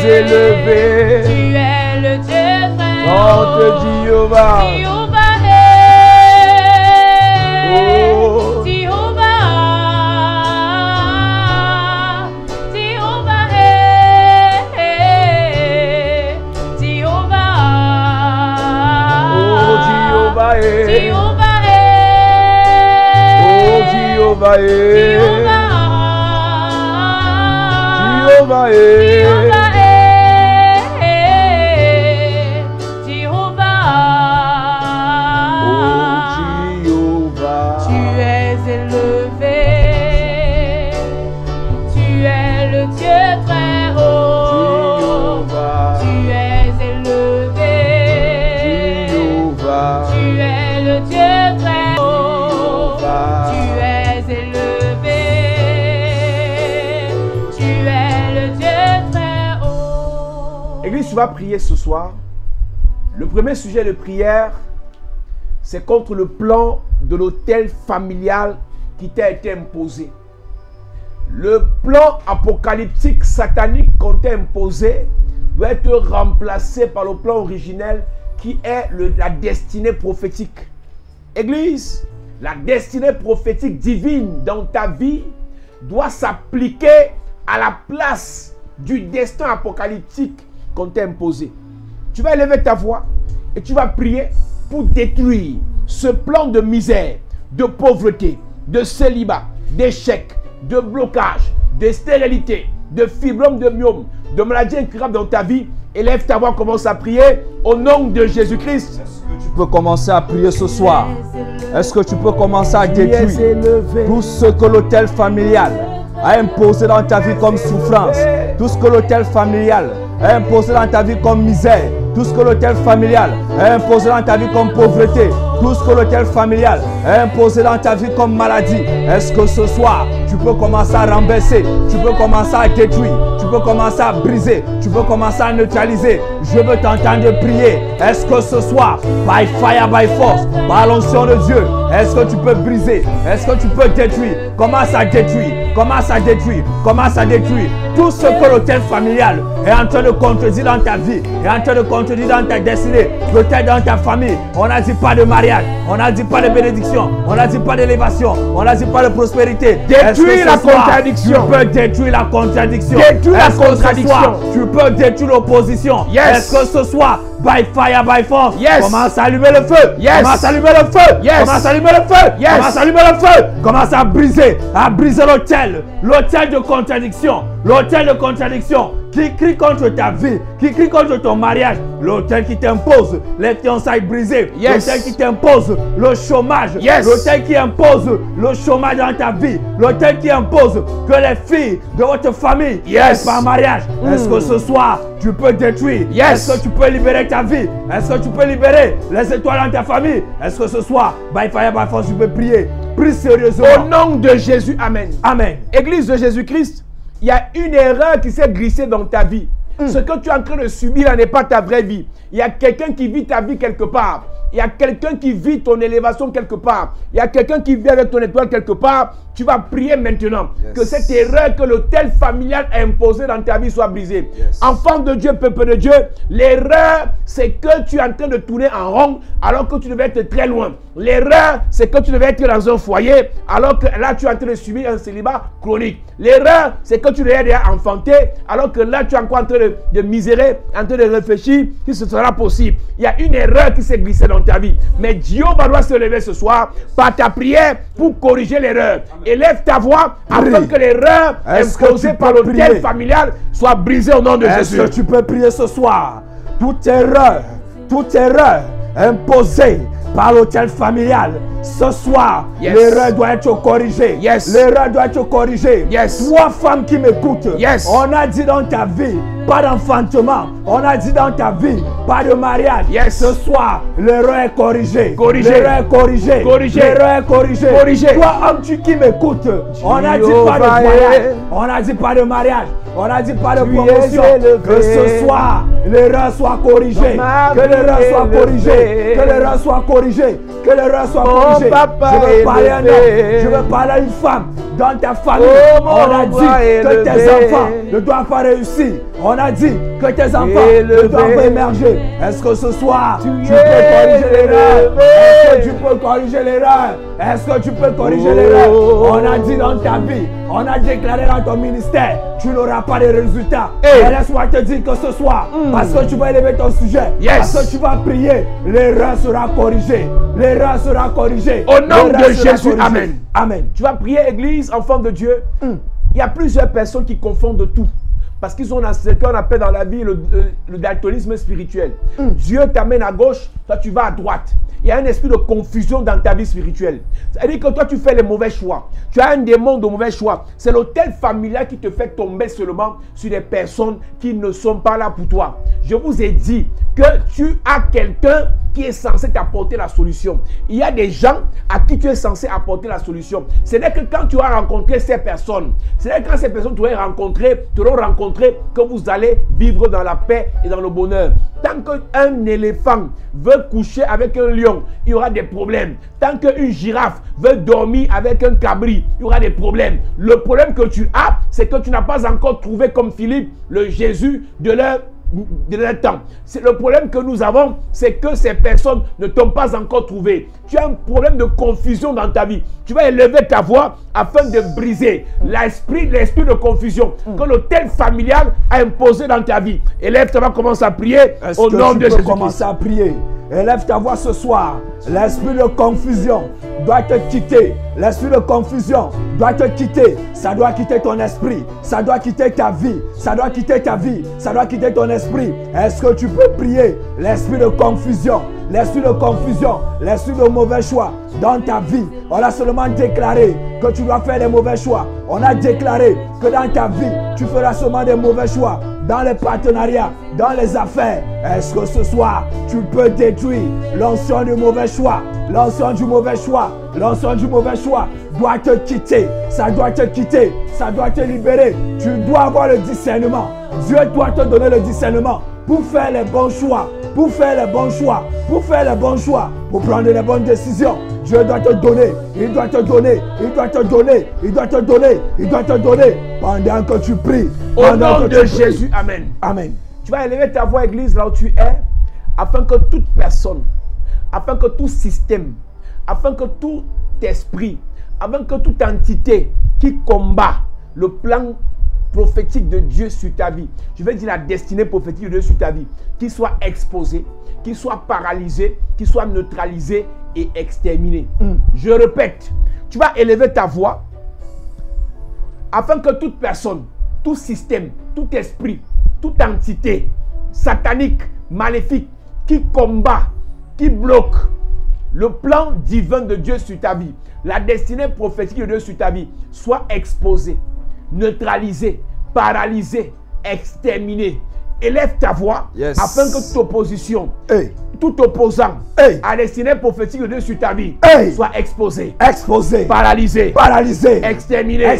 élevé. Tu es le Dieu très haut. Chante Jéhovah. Jéhovah Oh. Jéhovah. Jéhovah Jéhovah. Oh Jéhovah. Jéhovah Oh Jéhovah. Jéhovah. Jéhovah. Tu es élevé, tu es le Dieu très haut. Tu es élevé, tu es le Dieu très haut. Tu es élevé, tu es le Dieu très haut. Église, tu vas prier ce soir. Le premier sujet de prière, c'est contre le plan de l'autel familial qui t'a été imposé. Le plan apocalyptique satanique qu'on t'a imposé doit être remplacé par le plan originel qui est la destinée prophétique. Église, la destinée prophétique divine dans ta vie doit s'appliquer à la place du destin apocalyptique qu'on t'a imposé. Tu vas élever ta voix et tu vas prier pour détruire ce plan de misère, de pauvreté, de célibat, d'échec, de blocage, de stérilité, de fibrome, de myome, de maladie incurable dans ta vie. Élève ta voix, commence à prier au nom de Jésus-Christ. Tu peux commencer à prier ce soir. Est-ce que tu peux commencer à détruire tout ce que l'autel familial a imposé dans ta vie comme souffrance, tout ce que l'autel familial a imposé dans ta vie comme misère, tout ce que l'autel familial a imposé dans ta vie comme pauvreté, tout ce que l'autel familial a imposé dans ta vie comme maladie. Est-ce que ce soir, tu peux commencer à renverser, tu peux commencer à détruire, tu peux commencer à briser, tu peux commencer à neutraliser? Je veux t'entendre prier. Est-ce que ce soir, by fire, by force, par l'onction de Dieu, est-ce que tu peux briser? Est-ce que tu peux détruire? Commence à détruire, commence à détruire, commence à détruire tout ce que l'autel familial est en train de contredire dans ta vie, est en train de contredire dans ta destinée, peut-être dans ta famille. On n'a dit pas de mariage, on n'a dit pas de bénédiction, on n'a dit pas d'élévation, on n'a dit pas de prospérité. Détruire la contradiction. Tu peux détruire la contradiction. Détruire la contradiction. Tu peux détruire l'opposition. Yes. Est-ce que ce soir, by fire, by force, Yes. commence à allumer le feu, Yes. commence à allumer le feu, Yes. commence à allumer le feu, Yes. commence à allumer le feu, commence à briser l'autel de contradiction, l'autel de contradiction qui crie contre ta vie, qui crie contre ton mariage, l'autel qui t'impose les fiançailles brisées, Yes. l'autel qui t'impose le chômage, Yes. l'autel qui impose le chômage dans ta vie, l'autel qui impose que les filles de votre famille Yes. restent par mariage. Est-ce que ce soir tu peux détruire? Yes. Est-ce que tu peux libérer ta vie? Est-ce que tu peux libérer les étoiles dans ta famille? Est-ce que ce soir, by fire, by force, tu peux prier? Prie sérieusement. Au nom de Jésus, amen. Amen. Église de Jésus-Christ, il y a une erreur qui s'est glissée dans ta vie. Ce que tu es en train de subir là n'est pas ta vraie vie. Il y a quelqu'un qui vit ta vie quelque part. Il y a quelqu'un qui vit ton élévation quelque part. Il y a quelqu'un qui vit avec ton étoile quelque part. Tu vas prier maintenant que cette erreur que l'autel familial a imposée dans ta vie soit brisée. Enfant de Dieu, peuple de Dieu, l'erreur, c'est que tu es en train de tourner en rond alors que tu devais être très loin. L'erreur, c'est que tu devais être dans un foyer alors que là, tu es en train de subir un célibat chronique. L'erreur, c'est que tu devais déjà enfanter alors que là, tu es encore en train de misérer, en train de réfléchir si ce sera possible. Il y a une erreur qui s'est glissée dans ta vie. Mais Dieu doit se lever ce soir par ta prière pour corriger l'erreur. Élève ta voix afin que l'erreur imposée par l'autel familial soit brisée au nom de Jésus. Est-ce que tu peux prier ce soir? Toute erreur imposée par l'autel familial, ce soir, Yes. l'erreur doit être corrigée. Yes. L'erreur doit être corrigée. Yes. Toi, femme qui m'écoute, Yes. on a dit dans ta vie, pas d'enfantement. On a dit dans ta vie, pas de mariage. Yes. Ce soir, l'erreur est corrigée. Corrigée. L'erreur est corrigée. Corrigée. L'erreur est corrigée. Corrigée. Toi, homme qui m'écoute, on a dit pas de mariage. On a dit pas de mariage. On a dit pas de promotion. Que ce soir, l'erreur soit corrigée. Que l'erreur soit corrigée. Que l'erreur soit corrigée. Que l'erreur soit corrigée. papa Je veux parler à un élevé. homme. Je veux parler à une femme. dans ta famille. On a dit que tes enfants ne doivent pas réussir. On a dit que tes enfants ne doivent pas émerger. Est-ce que ce soir, tu peux corriger l'erreur? Est-ce que tu peux corriger l'erreur? Est-ce que tu peux corriger l'erreur? On a dit dans ta vie, on a déclaré dans ton ministère, tu n'auras pas de résultats. Et laisse-moi te dire que ce soir, parce que tu vas élever ton sujet, parce que tu vas prier, l'erreur sera corrigée. L'erreur sera corrigée. Au nom de Jésus, amen. Amen. Tu vas prier, Église, enfant de Dieu. Il y a plusieurs personnes qui confondent tout. Parce qu'ils ont ce qu'on appelle dans la vie le daltonisme spirituel. Dieu t'amène à gauche, toi tu vas à droite. Il y a un esprit de confusion dans ta vie spirituelle. C'est-à-dire que toi tu fais les mauvais choix. Tu as un démon de mauvais choix. C'est l'hôtel familial qui te fait tomber seulement sur des personnes qui ne sont pas là pour toi. Je vous ai dit que tu as quelqu'un qui est censé t'apporter la solution. Il y a des gens à qui tu es censé apporter la solution. Ce n'est que quand tu as rencontré ces personnes, c'est quand ces personnes t'auront rencontré, que vous allez vivre dans la paix et dans le bonheur. Tant qu'un éléphant veut coucher avec un lion, il y aura des problèmes. Tant qu'une girafe veut dormir avec un cabri, il y aura des problèmes. Le problème que tu as, c'est que tu n'as pas encore trouvé comme Philippe le Jésus de leur temps. C'est le problème que nous avons, c'est que ces personnes ne t'ont pas encore trouvé. Tu as un problème de confusion dans ta vie. Tu vas élever ta voix afin de briser l'esprit de confusion que l'hôtel familial a imposé dans ta vie. Élève ta voix, commence à prier au nom de Jésus. Commence à prier. Élève ta voix ce soir. L'esprit de confusion doit te quitter. L'esprit de confusion doit te quitter. Ça doit quitter ton esprit. Ça doit quitter ta vie. Ça doit quitter ta vie. Ça doit quitter ton esprit. Est-ce que tu peux prier l'esprit de confusion? L'esprit de confusion, l'esprit de mauvais choix dans ta vie. On a seulement déclaré que tu dois faire des mauvais choix. On a déclaré que dans ta vie, tu feras seulement des mauvais choix. Dans les partenariats, dans les affaires. Est-ce que ce soir, tu peux détruire l'onction du mauvais choix? L'onction du mauvais choix, l'onction du mauvais choix doit te quitter. Ça doit te quitter, ça doit te libérer. Tu dois avoir le discernement. Dieu doit te donner le discernement pour faire les bons choix, pour faire les bons choix, pour faire les bons choix, pour prendre les bonnes décisions. Dieu doit te donner, il doit te donner, il doit te donner, il doit te donner, il doit te donner pendant que tu pries. Au nom de Jésus, amen. Amen. Tu vas élever ta voix, Église, là où tu es, afin que toute personne, afin que tout système, afin que tout esprit, afin que toute entité qui combat le plan prophétique de Dieu sur ta vie, je vais dire la destinée prophétique de Dieu sur ta vie, qu'il soit exposé, qu'il soit paralysé, qu'il soit neutralisé et exterminé. Je répète, tu vas élever ta voix afin que toute personne, tout système, tout esprit, toute entité satanique, maléfique, qui combat, qui bloque le plan divin de Dieu sur ta vie, la destinée prophétique de Dieu sur ta vie, soit exposée, neutralisé, paralysé, exterminé. Élève ta voix afin que toute opposition, tout opposant à la destinée prophétique de Dieu sur ta vie soit exposé, paralysé, exterminé,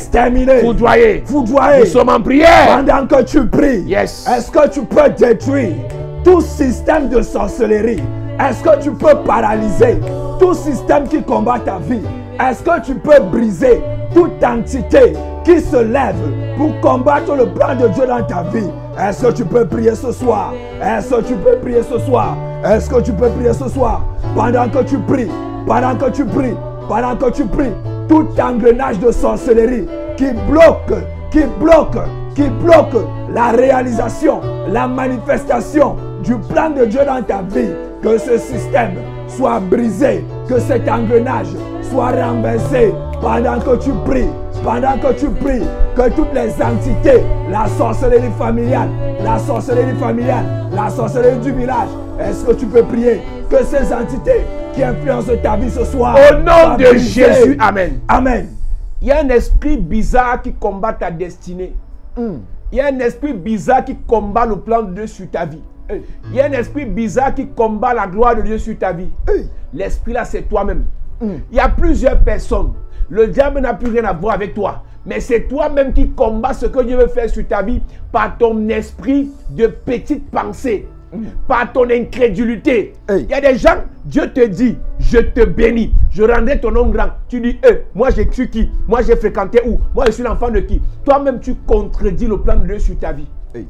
foudroyé. Nous sommes en prière. Pendant que tu pries, est-ce que tu peux détruire tout système de sorcellerie? Est-ce que tu peux paralyser tout système qui combat ta vie? Est-ce que tu peux briser toute entité qui se lève pour combattre le plan de Dieu dans ta vie? Est-ce que tu peux prier ce soir? Est-ce que tu peux prier ce soir? Est-ce que tu peux prier ce soir? Pendant que tu pries, pendant que tu pries, pendant que tu pries, tout engrenage de sorcellerie qui bloque la réalisation, la manifestation du plan de Dieu dans ta vie, que ce système soit brisé, que cet engrenage soit renversé pendant que tu pries. Pendant que tu pries, que toutes les entités, la sorcellerie familiale, la sorcellerie du village, est-ce que tu peux prier que ces entités qui influencent ta vie ce soir, au nom de Jésus, amen. Amen. Il y a un esprit bizarre qui combat ta destinée. Il y a un esprit bizarre qui combat le plan de Dieu sur ta vie. Il y a un esprit bizarre qui combat la gloire de Dieu sur ta vie. L'esprit là, c'est toi-même. Il y a plusieurs personnes. Le diable n'a plus rien à voir avec toi. Mais c'est toi-même qui combats ce que Dieu veut faire sur ta vie par ton esprit de petite pensée. par ton incrédulité. Hey. Il y a des gens, Dieu te dit, je te bénis, je rendrai ton nom grand. Tu dis, moi j'ai cru qui? Moi j'ai fréquenté où? Moi je suis l'enfant de qui? Toi-même tu contredis le plan de Dieu sur ta vie. Hey.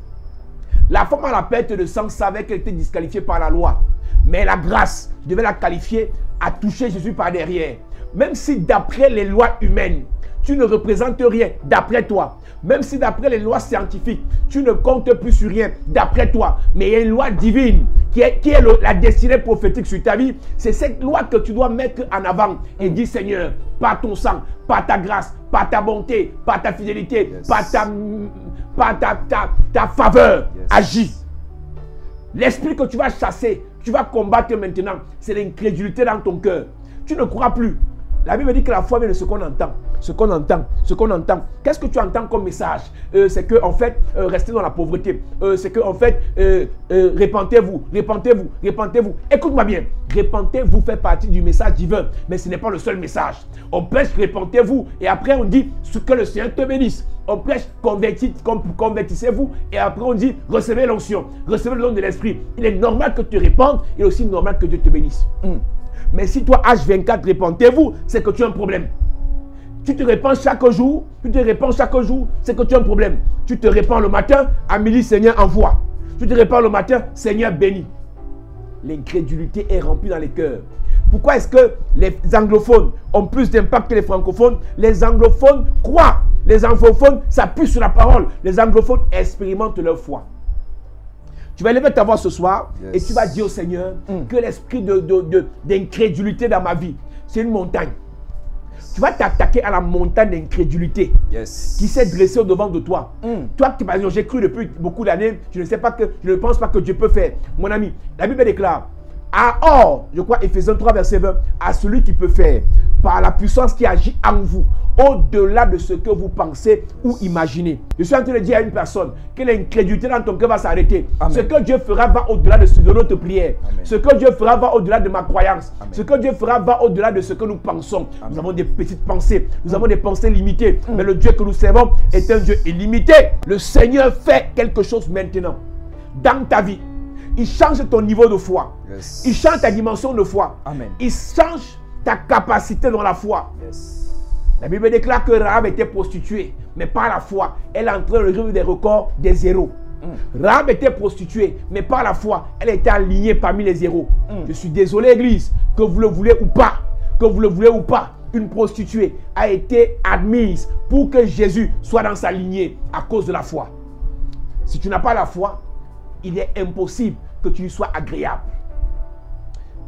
La femme à la perte de sang savait qu'elle était disqualifiée par la loi. Mais la grâce devait la qualifier à toucher Jésus par derrière. Même si d'après les lois humaines, tu ne représentes rien d'après toi. Même si d'après les lois scientifiques, tu ne comptes plus sur rien d'après toi. Mais il y a une loi divine qui est la destinée prophétique sur ta vie. C'est cette loi que tu dois mettre en avant et dire, Seigneur, par ton sang, par ta grâce, par ta bonté, par ta fidélité, Yes. par ta faveur, Yes. agis. L'esprit que tu vas chasser, tu vas combattre maintenant, c'est l'incrédulité dans ton cœur. Tu ne crois plus. La Bible dit que la foi vient de ce qu'on entend. Ce qu'on entend, ce qu'on entend. Qu'est-ce que tu entends comme message? C'est que en fait, restez dans la pauvreté. C'est que en fait, répentez-vous, répentez-vous, répentez-vous. Écoute-moi bien. Répentez-vous fait partie du message divin, mais ce n'est pas le seul message. On prêche répentez-vous et après on dit que le Seigneur te bénisse. On prêche convertissez-vous et après on dit recevez l'onction, recevez le don de l'esprit. Il est normal que tu répandes, il est aussi normal que Dieu te bénisse. Mais si toi, H24, répentez-vous, c'est que tu as un problème. Tu te répands chaque jour, c'est que tu as un problème. Tu te répands le matin, à midi, Seigneur, envoie. Tu te répands le matin, Seigneur, bénis. L'incrédulité est remplie dans les cœurs. Pourquoi est-ce que les anglophones ont plus d'impact que les francophones? Les anglophones croient. Les anglophones s'appuient sur la parole. Les anglophones expérimentent leur foi. Tu vas lever ta voix ce soir et tu vas dire au Seigneur que l'esprit d'incrédulité dans ma vie, c'est une montagne. Tu vas t'attaquer à la montagne d'incrédulité qui s'est dressée au devant de toi. Toi qui m'as dit, j'ai cru depuis beaucoup d'années, je ne pense pas que Dieu peut faire. Mon ami, la Bible déclare, je crois Ephésiens 3 verset 20, à celui qui peut faire par la puissance qui agit en vous, au-delà de ce que vous pensez ou imaginez. Je suis en train de dire à une personne que l'incrédulité dans ton cœur va s'arrêter. Ce que Dieu fera va au-delà de notre prière. Amen. Ce que Dieu fera va au-delà de ma croyance. Amen. Ce que Dieu fera va au-delà de ce que nous pensons. Amen. Nous avons des petites pensées, nous avons des pensées limitées. Mais le Dieu que nous servons est un Dieu illimité. Le Seigneur fait quelque chose maintenant dans ta vie. Il change ton niveau de foi. Il change ta dimension de foi. Amen. Il change ta capacité dans la foi. La Bible déclare que Rahab était prostituée, mais par la foi, elle entrait dans le livre des records des héros. Rahab était prostituée, mais par la foi, elle était alignée parmi les héros. Je suis désolé, Église, que vous le voulez ou pas, une prostituée a été admise pour que Jésus soit dans sa lignée à cause de la foi. Si tu n'as pas la foi, il est impossible que tu lui sois agréable.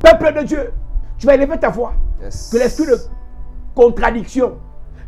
Peuple de Dieu, tu vas élever ta voix. Que l'esprit de contradiction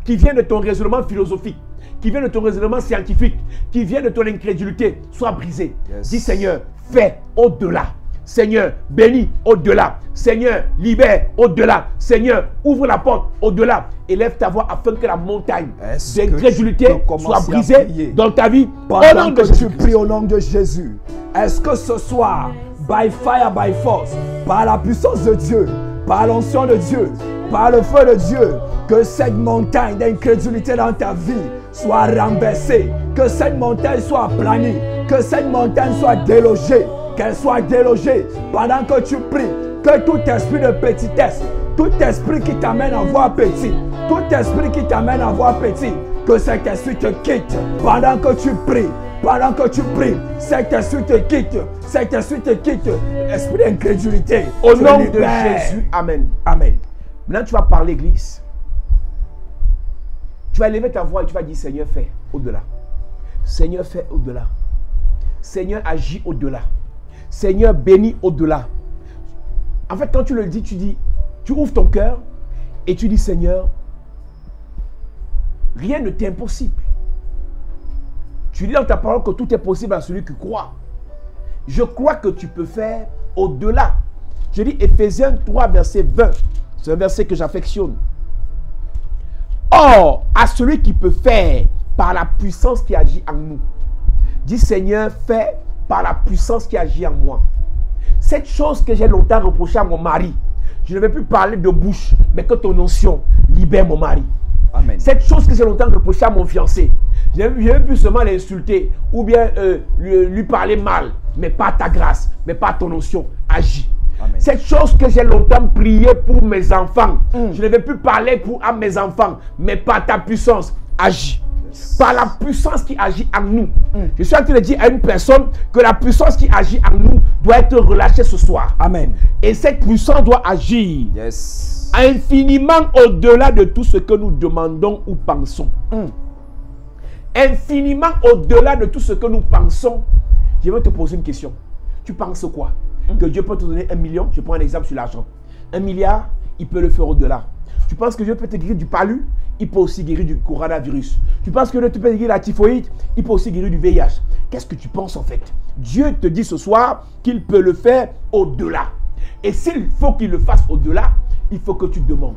qui vient de ton raisonnement philosophique, qui vient de ton raisonnement scientifique, qui vient de ton incrédulité, soit brisé. Dis Seigneur, fais au-delà. Seigneur, bénis au-delà. Seigneur, libère au-delà. Seigneur, ouvre la porte au-delà. Élève ta voix afin que la montagne d'incrédulité soit brisée dans ta vie. Pendant que tu pries au nom de Jésus, est-ce que ce soir, by fire, by force, par la puissance de Dieu, par l'onction de Dieu, par le feu de Dieu, que cette montagne d'incrédulité dans ta vie soit renversée, que cette montagne soit aplanie, que cette montagne soit délogée, qu'elle soit délogée pendant que tu pries, que tout esprit de petitesse, tout esprit qui t'amène à voir petit, tout esprit qui t'amène à voir petit, que cet esprit te quitte pendant que tu pries. Pendant que tu pries, cet esprit te quitte, cet esprit te quitte, esprit d'incrédulité. Au nom de Jésus, Amen. Amen. Maintenant, tu vas parler, Église. Tu vas élever ta voix et tu vas dire, Seigneur, fais au-delà. Seigneur, fais au-delà. Seigneur, agis au-delà. Seigneur, bénis au-delà. En fait, quand tu le dis, tu ouvres ton cœur et tu dis, Seigneur, rien ne t'est impossible. Tu dis dans ta parole que tout est possible à celui qui croit. Je crois que tu peux faire au-delà. Je dis Ephésiens 3, verset 20. C'est un verset que j'affectionne. Or, à celui qui peut faire par la puissance qui agit en nous. Dis Seigneur, fais par la puissance qui agit en moi. Cette chose que j'ai longtemps reproché à mon mari, je ne vais plus parler de bouche, mais que ton onction libère mon mari. Amen. Cette chose que j'ai longtemps reproché à mon fiancé, je ne vais plus seulement l'insulter ou bien lui parler mal. mais pas ta grâce, mais pas ton onction. Agis. Amen. Cette chose que j'ai longtemps prié pour mes enfants, je ne vais plus parler à mes enfants, mais par ta puissance, agis. Par la puissance qui agit en nous. Je suis en train de dire à une personne que la puissance qui agit en nous doit être relâchée ce soir. Amen. Et cette puissance doit agir Yes. infiniment au-delà de tout ce que nous demandons ou pensons. Infiniment au-delà de tout ce que nous pensons. Je vais te poser une question. Tu penses quoi? Que Dieu peut te donner 1 million? Je prends un exemple sur l'argent. 1 milliard, il peut le faire au-delà. Tu penses que Dieu peut te guérir du palu? Il peut aussi guérir du coronavirus. Tu penses que Dieu peut te guérir la typhoïde? Il peut aussi guérir du VIH. Qu'est-ce que tu penses en fait? Dieu te dit ce soir qu'il peut le faire au-delà. Et s'il faut qu'il le fasse au-delà, il faut que tu demandes.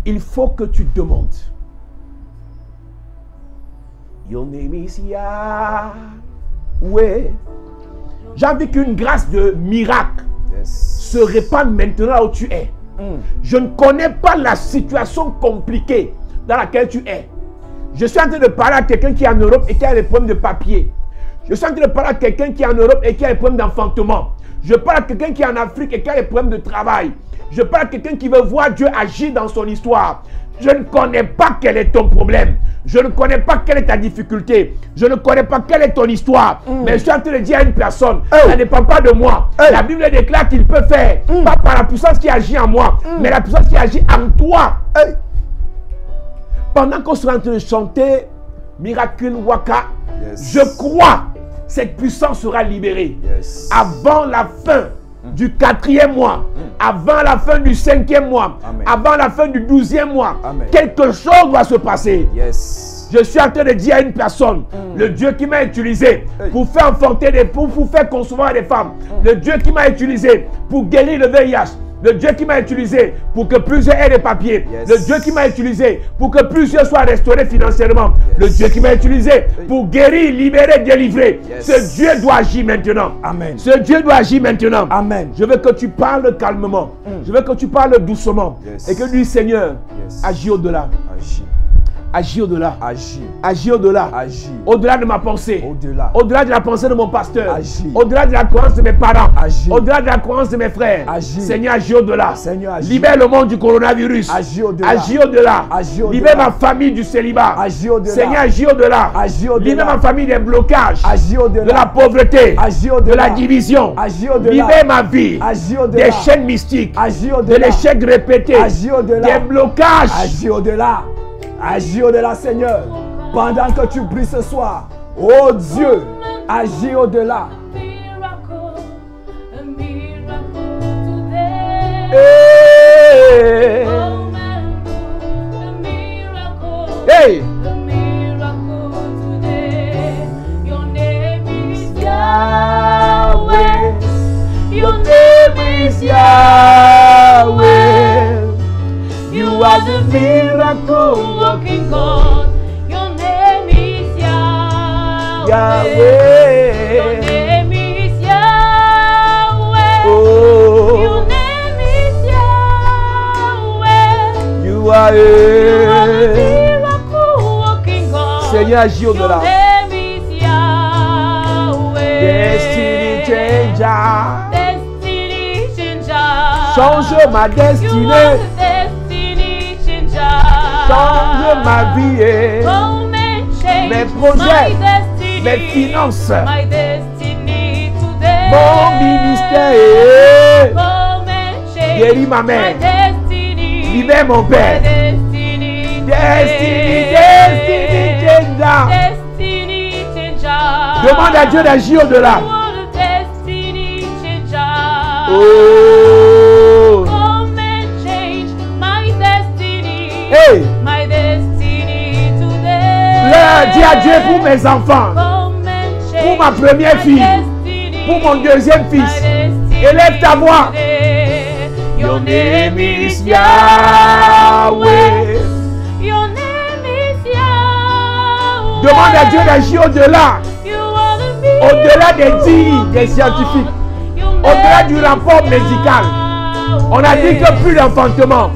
Il faut que tu demandes. Your name is Yahweh. J'ai envie qu'une grâce de miracle se répande maintenant là où tu es. Je ne connais pas la situation compliquée dans laquelle tu es. Je suis en train de parler à quelqu'un qui est en Europe et qui a des problèmes de papier. Je suis en train de parler à quelqu'un qui est en Europe et qui a des problèmes d'enfantement. Je parle à quelqu'un qui est en Afrique et qui a des problèmes de travail. Je parle à quelqu'un qui veut voir Dieu agir dans son histoire. Je ne connais pas quel est ton problème. Je ne connais pas quelle est ta difficulté. Je ne connais pas quelle est ton histoire. Mais je suis en train de dire à une personne, ça ne dépend pas de moi. La Bible déclare qu'il peut faire, pas par la puissance qui agit en moi, mais la puissance qui agit en toi. Pendant qu'on sera en train de chanter Miracle Waka, je crois cette puissance sera libérée avant la fin du 4e mois, avant la fin du 5e mois, avant la fin du 12e mois. Quelque chose doit se passer. Je suis en train de dire à une personne, le Dieu qui m'a utilisé pour faire enfanter pour faire concevoir des femmes, le Dieu qui m'a utilisé pour guérir le VIH, le Dieu qui m'a utilisé pour que plusieurs aient des papiers, le Dieu qui m'a utilisé pour que plusieurs soient restaurés financièrement, le Dieu qui m'a utilisé pour guérir, libérer, délivrer. Ce Dieu doit agir maintenant. Amen. Ce Dieu doit agir maintenant. Amen. Je veux que tu parles calmement. Je veux que tu parles doucement. Et que lui, Seigneur, agis au-delà. Agis. Agis au-delà. Agis. Agis au-delà. Agis. Au-delà de ma pensée. Au-delà. Au-delà de la pensée de mon pasteur. Agis. Au-delà de la croyance de mes parents. Agis. Au-delà de la croyance de mes frères. Agis. Seigneur, agis au-delà. Seigneur, agis. Libère le monde du coronavirus. Agis au-delà. Agis au-delà. Agis au-delà. Libère ma famille du célibat. Agis au-delà. Seigneur, agis au-delà. Agis au-delà. Libère ma famille des blocages. Agis au-delà. De la pauvreté. Agis au-delà. De la division. Agis au-delà. Libère ma vie. Agis au-delà. Des chaînes mystiques. Agis De au-delà. l'échec répété. Agis au-delà. Des blocages. Agis au-delà. Agis au-delà, Seigneur. Pendant que tu pries ce soir, oh Dieu, agis au-delà. Hey. Your name is Yahweh. You are the miracle working God. Your name is Yahweh. Yahweh. Your name is Yahweh. Oh. Your name is Yahweh. You are You are the miracle working God. Seigneur, agis au-delà. Your name is Yahweh. Destiny changer. Destiny changer. Change ma You are destinée. the destiny changer. Change ma vie. Come and change Mes projets. my destiny. Mes finances. My destiny today. Mon ministère. Come and change Guéris ma my mère. destiny. Libère mon père. My destiny Destiny, today. destiny changer. Destiny changer. Demande à Dieu d'agir au-delà. You are the destiny changer. Oh. Come and change my destiny. Hey. My destiny today. Là, dis à Dieu pour mes enfants. Come and change Pour ma première my fille. destiny. Pour mon deuxième My fils. destiny Élève ta voix. today. Your name is Yahweh. Your name is Yahweh. Demande à Dieu d'agir au-delà. You are the Au-delà des miracle dires des working scientifiques. God. Your Au-delà name du is rapport médical. On a dit que plus d'enfantement.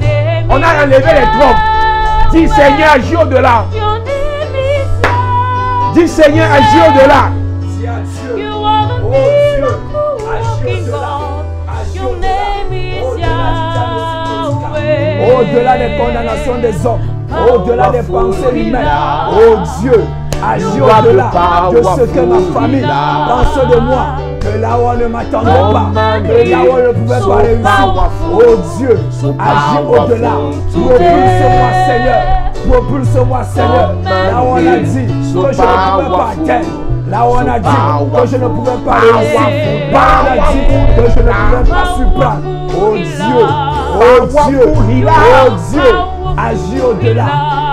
On a enlevé les trompes. Dis Seigneur, agis au-delà. Your name is Yahweh. Dis Seigneur, agis au-delà. Dis à Dieu. You are the Oh Dieu, agis miracle au-delà. God. Agis Your au-delà. name is Au-delà Yahweh. Au-delà des condamnations des hommes, au-delà des pensées humaines, oh Dieu, agis au-delà de ce que ma famille pense de moi, que là où on ne m'attendait pas, que là où on ne pouvait pas réussir. Oh Dieu, agis au-delà, propulse-moi Seigneur, propulse-moi Seigneur, là où on a dit que je ne pouvais pas atteindre. Là où on a dit que je ne pouvais pas réussir, là où on a dit que je ne pouvais pas surprendre. Oh Dieu, oh Dieu, oh Dieu, agis au-delà,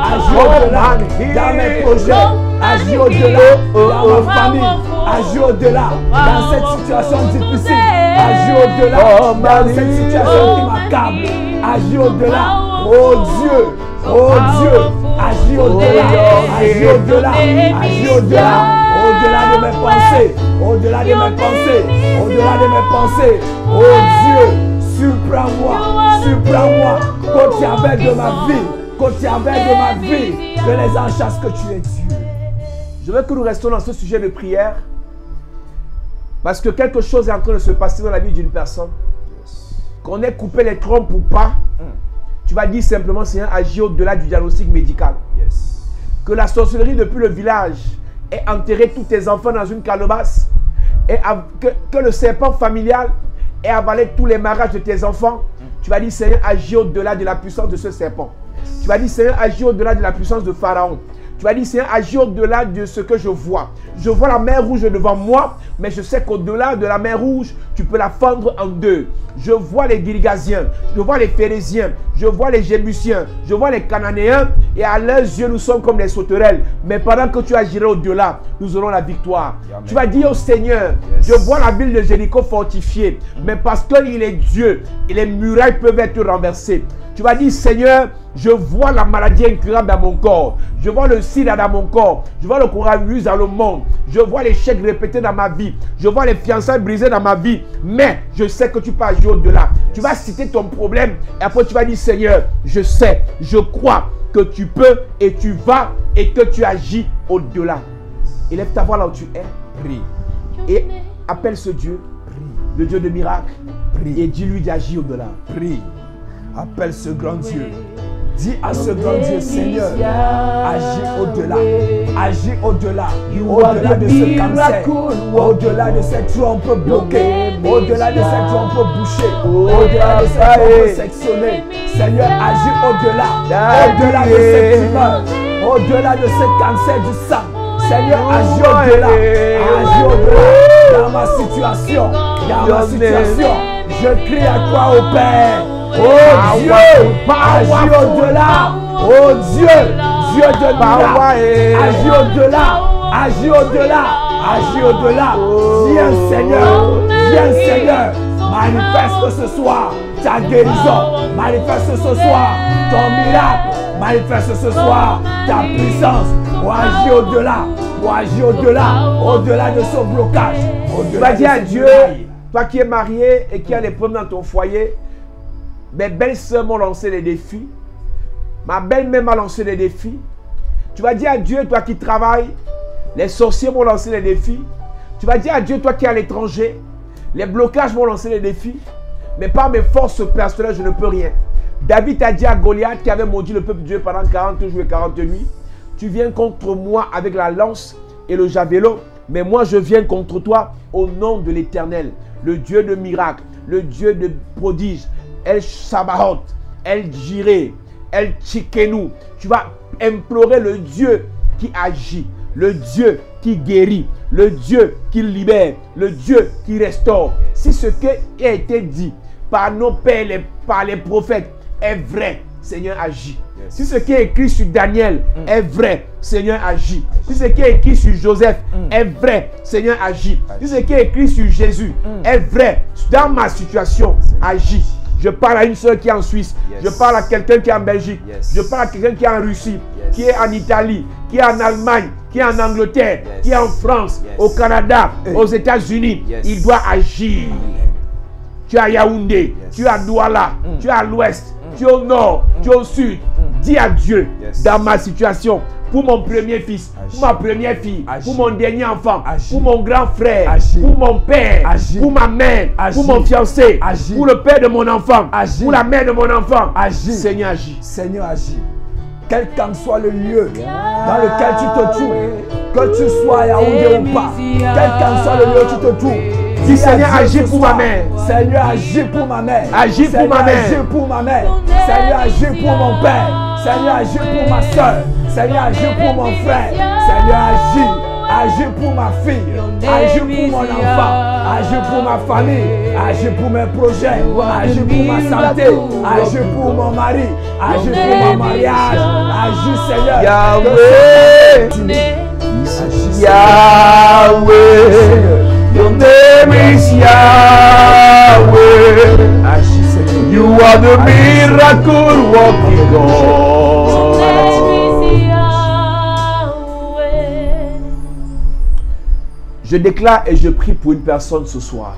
agis au-delà dans mes projets, agis au-delà dans ma famille, agis au-delà dans cette situation difficile, agis au-delà dans cette situation qui m'accable, agis au-delà, oh Dieu, agis au-delà, agis au-delà, agis au-delà. Au-delà de mes pensées, au-delà de mes pensées, au-delà de mes pensées, oh Dieu, surprends-moi, surprends-moi, quand tu avais de ma vie, quand tu avais de ma vie, que les anges chassent que tu es Dieu. Je veux que nous restons dans ce sujet de prière. Parce que quelque chose est en train de se passer dans la vie d'une personne. Qu'on ait coupé les trompes ou pas, tu vas dire simplement, Seigneur, agis au-delà du diagnostic médical. Que la sorcellerie depuis le village ait enterré tous tes enfants dans une calebasse. Et que le serpent familial ait avalé tous les mariages de tes enfants. Tu vas dire, Seigneur, agis au-delà de la puissance de ce serpent. Tu vas dire, Seigneur, agis au-delà de la puissance de Pharaon. Tu vas dire, Seigneur, agis au-delà de ce que je vois. Je vois la mer rouge devant moi, mais je sais qu'au-delà de la mer rouge, tu peux la fendre en deux. Je vois les Girgasiens, je vois les Phérésiens, je vois les Jébusiens, je vois les Cananéens, et à leurs yeux, nous sommes comme des sauterelles. Mais pendant que tu agiras au-delà, nous aurons la victoire. Amen. Tu vas dire au Seigneur, je vois la ville de Jéricho fortifiée, mais parce qu'il est Dieu, et les murailles peuvent être renversées. Tu vas dire, Seigneur, je vois la maladie incurable dans mon corps. Je vois le sida dans mon corps. Je vois le coronavirus dans le monde. Je vois l'échec répété dans ma vie. Je vois les fiançailles brisées dans ma vie. Mais je sais que tu peux agir au-delà. Tu vas citer ton problème et après tu vas dire, Seigneur, je sais, je crois que tu peux et tu vas et que tu agis au-delà. Élève ta voix là où tu es. Prie. Et appelle ce Dieu, le Dieu de miracles. Prie. Et dis-lui d'agir au-delà. Prie. Appelle ce grand Dieu. Dis à ce grand Dieu, Seigneur, agis au-delà. Agis au-delà. Au-delà de ce cancer. Au-delà de cette trompe bloquée. Au-delà de cette trompe bouchée. Au-delà de cette trompe sectionnée. Seigneur, agis au-delà. Au-delà de cette tumeur. Au-delà de ce cancer du sang. Seigneur, agis au-delà. Agis au-delà. Dans ma situation. Dans ma situation. Je crie à toi, ô Père. Oh Dieu, agis au-delà. Oh Dieu, Dieu de miracles. Agis au-delà. Agis au-delà. Agis au-delà. Viens Seigneur. Viens Seigneur. Manifeste ce soir ta guérison. Manifeste ce soir ton miracle. Manifeste ce soir ta puissance. Pour agir au-delà. Pour agir au-delà. Au-delà de ce blocage. Tu vas dire à Dieu, toi qui es marié et qui as des problèmes dans ton foyer, mes belles-sœurs m'ont lancé des défis. Ma belle-mère m'a lancé des défis. Tu vas dire à Dieu, toi qui travailles, les sorciers m'ont lancé des défis. Tu vas dire à Dieu, toi qui es à l'étranger, les blocages m'ont lancé des défis. Mais par mes forces personnelles, je ne peux rien. David a dit à Goliath qui avait maudit le peuple de Dieu pendant 40 jours et 40 nuits, tu viens contre moi avec la lance et le javelot, mais moi je viens contre toi au nom de l'Éternel, le Dieu de miracles, le Dieu de prodiges. El Sabaoth, El Jireh, El Tchikenu. Tu vas implorer le Dieu qui agit, le Dieu qui guérit, le Dieu qui libère, le Dieu qui restaure. Si ce qui a été dit par nos pères, par les prophètes est vrai, Seigneur agit. Si ce qui est écrit sur Daniel est vrai, Seigneur agit. Si ce qui est écrit sur Joseph est vrai, Seigneur agit. Si ce qui est écrit sur Jésus est vrai, dans ma situation, agit. Je parle à une soeur qui est en Suisse. Je parle à quelqu'un qui est en Belgique. Je parle à quelqu'un qui est en Russie, qui est en Italie, qui est en Allemagne, qui est en Angleterre, qui est en France, au Canada, aux États-Unis. Il doit agir. Tu es à Yaoundé, tu es à Douala, tu es à l'ouest, tu es au nord, tu es au sud. Dis à Dieu, dans ma situation, pour mon premier fils, Agis. pour ma première fille, Agis. pour mon dernier enfant, Agis. pour mon grand frère, Agis. pour mon père, Agis. pour ma mère, Agis. pour mon fiancé, Agis. pour le père de mon enfant, Agis. pour la mère de mon enfant. Agis. Seigneur, agis. Seigneur, agis. Quel qu'en soit le lieu dans lequel tu te trouves, que tu sois à Yaoundé ou pas, quel qu'en soit le lieu où tu te trouves, Dis Seigneur, agis pour ma mère. Seigneur, agis pour ma mère. Agis pour Seigneur, ma mère. agis pour ma mère. Seigneur, agis pour mon père. Seigneur, agis pour ma soeur. Seigneur, agis pour mon frère. Seigneur, agis. Agis pour ma fille. Agis pour mon enfant. Agis pour ma famille. Agis pour mes projets. Agis pour ma santé. Agis pour mon mari. Agis pour mon mariage. Agis, Seigneur. Yahweh, Agis, Yahweh, your name is Yahweh. Agis, Seigneur. You are the miracle working God. Je déclare et je prie pour une personne ce soir.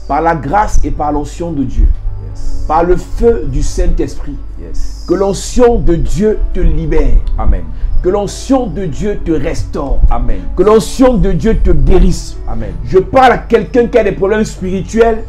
Par la grâce et par l'onction de Dieu. Yes. Par le feu du Saint-Esprit. Yes. Que l'onction de Dieu te libère. Amen. Que l'onction de Dieu te restaure. Amen. Que l'onction de Dieu te guérisse. Amen. Je parle à quelqu'un qui a des problèmes spirituels,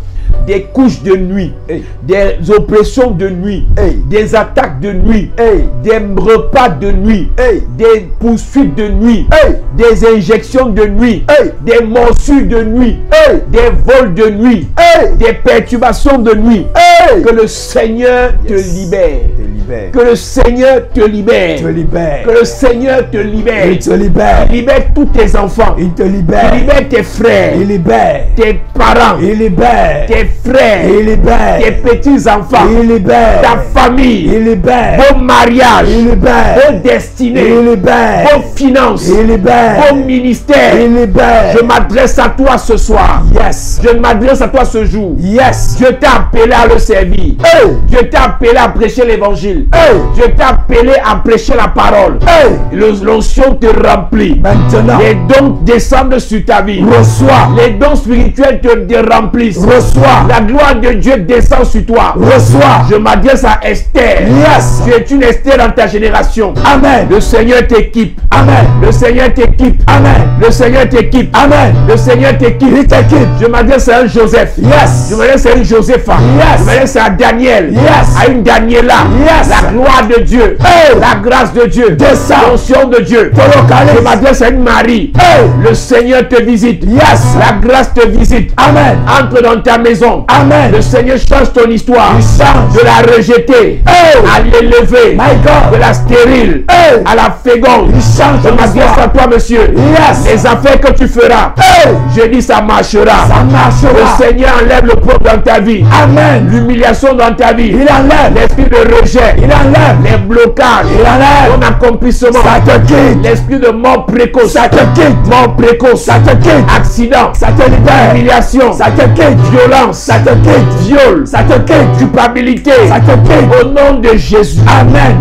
des couches de nuit, Hey. des oppressions de nuit, Hey. des attaques de nuit, Hey. des repas de nuit, Hey. des poursuites de nuit, Hey. des injections de nuit, Hey. des morsures de nuit, Hey. des vols de nuit, Hey. des perturbations de nuit. Hey. Que le Seigneur te Yes. libère. Te libère. Que le Seigneur te libère. Te libère. Que le Seigneur te libère. Il te libère. Il libère tous tes enfants. Il te libère. Il libère tes frères, Il libère. tes parents, Il libère. tes frères, Il libère. tes petits-enfants, Il libère. ta famille, Il libère. vos mariages, Il libère. vos destinées, Il libère. vos finances, Il libère. vos ministères. Il libère. Je m'adresse à toi ce soir. Yes. Je m'adresse à toi ce jour. Yes. Dieu t'a appelé à le servir. Hey. Dieu t'a appelé à prêcher l'évangile. Hey. Dieu t'a appelé à prêcher la parole. Hey. L'onction te remplit. Maintenant. Les dons descendent sur ta vie. Reçois. Les dons spirituels te remplissent. Reçois. La gloire de Dieu descend sur toi. Reçois. Je m'adresse à Esther. Yes. Tu es une Esther dans ta génération. Amen. Le Seigneur t'équipe. Amen. Le Seigneur t'équipe. Amen. Le Seigneur t'équipe. Amen. Le Seigneur t'équipe. Il t'équipe. Je m'adresse à un Joseph. Yes. Je m'adresse à une Josépha. Yes. Je m'adresse à Daniel. Yes. À une Daniela. Yes. La gloire de Dieu. Hey. La grâce de Dieu. Descends. L'onction de Dieu. Te localise. Je m'adresse à une Marie. Hey. Le Seigneur te visite. Yes. La grâce te visite. Amen. Entre dans ta maison. Amen. Le Seigneur change ton histoire. Il change. De la rejeter Hey. à l'élever. My God. De la stérile Hey. à la féconde. Il change Je ton m'adresse histoire. à toi, monsieur. Yes. Les affaires que tu feras. Hey. Je dis ça marchera. Ça marchera. Le Seigneur enlève le pauvre dans ta vie. Amen. L'humiliation dans ta vie. Il enlève. L'esprit de rejet. Il enlève. Les blocages. Il enlève. Ton accomplissement. Ça te quitte. L'esprit de mort précoce. Ça te quitte. Mort précoce. Ça te quitte. Accident. Ça te libère. Humiliation. Ça te quitte. Violence. Ça te quitte. Viol. Ça te quitte. Culpabilité. Ça te quitte. Au nom de Jésus. Amen.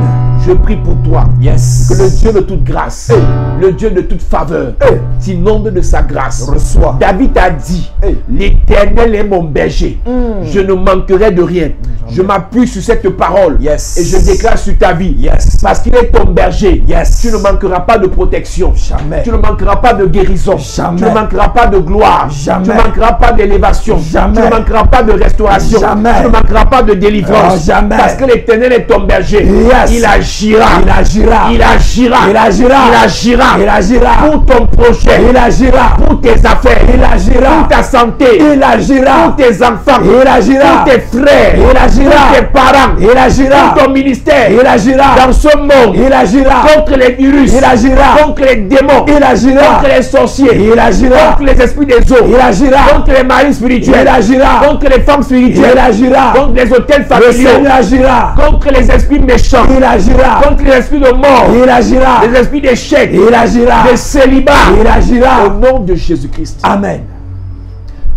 Je prie pour toi. Yes. Que le Dieu de toute grâce, Hey. le Dieu de toute faveur, Hey. t'inonde de sa grâce. Reçois. David a dit, Hey. l'Éternel est mon berger. Je ne manquerai de rien. Je m'appuie sur cette parole. Yes. Et je déclare sur ta vie. Yes. Parce qu'il est ton berger. Yes. Tu ne manqueras pas de protection. Jamais. Tu ne manqueras pas de guérison. Jamais. Tu ne manqueras pas de gloire. Jamais. Tu ne manqueras pas d'élévation. Jamais. Tu ne manqueras pas de restauration. Jamais. Tu ne manqueras pas de délivrance. Oh, jamais. Parce que l'Éternel est ton berger. Yes. Il agira. Il agira. Il agira. Il agira. Il agira. Il agira. Pour ton projet. Il agira. Pour tes affaires. Il agira. Pour ta santé. Il agira. Pour tes enfants. Il agira. Pour tes frères. Il agira. Pour tes parents. Il agira. Pour ton ministère. Il agira. Dans ce monde. Il agira. Contre les virus. Il agira. Contre les démons. Il agira. Contre les sorciers. Il agira. Contre les esprits des eaux. Il agira. Contre les maris spirituels. Il agira. Contre les femmes spirituelles. Il agira. Contre les hôtels Le familiaux. Seigneur agira. Contre les esprits méchants. Il agira. Contre les esprits de mort. Il agira. Les esprits d'échec. Il agira. De célibat. Il agira. Au nom de Jésus-Christ. Amen.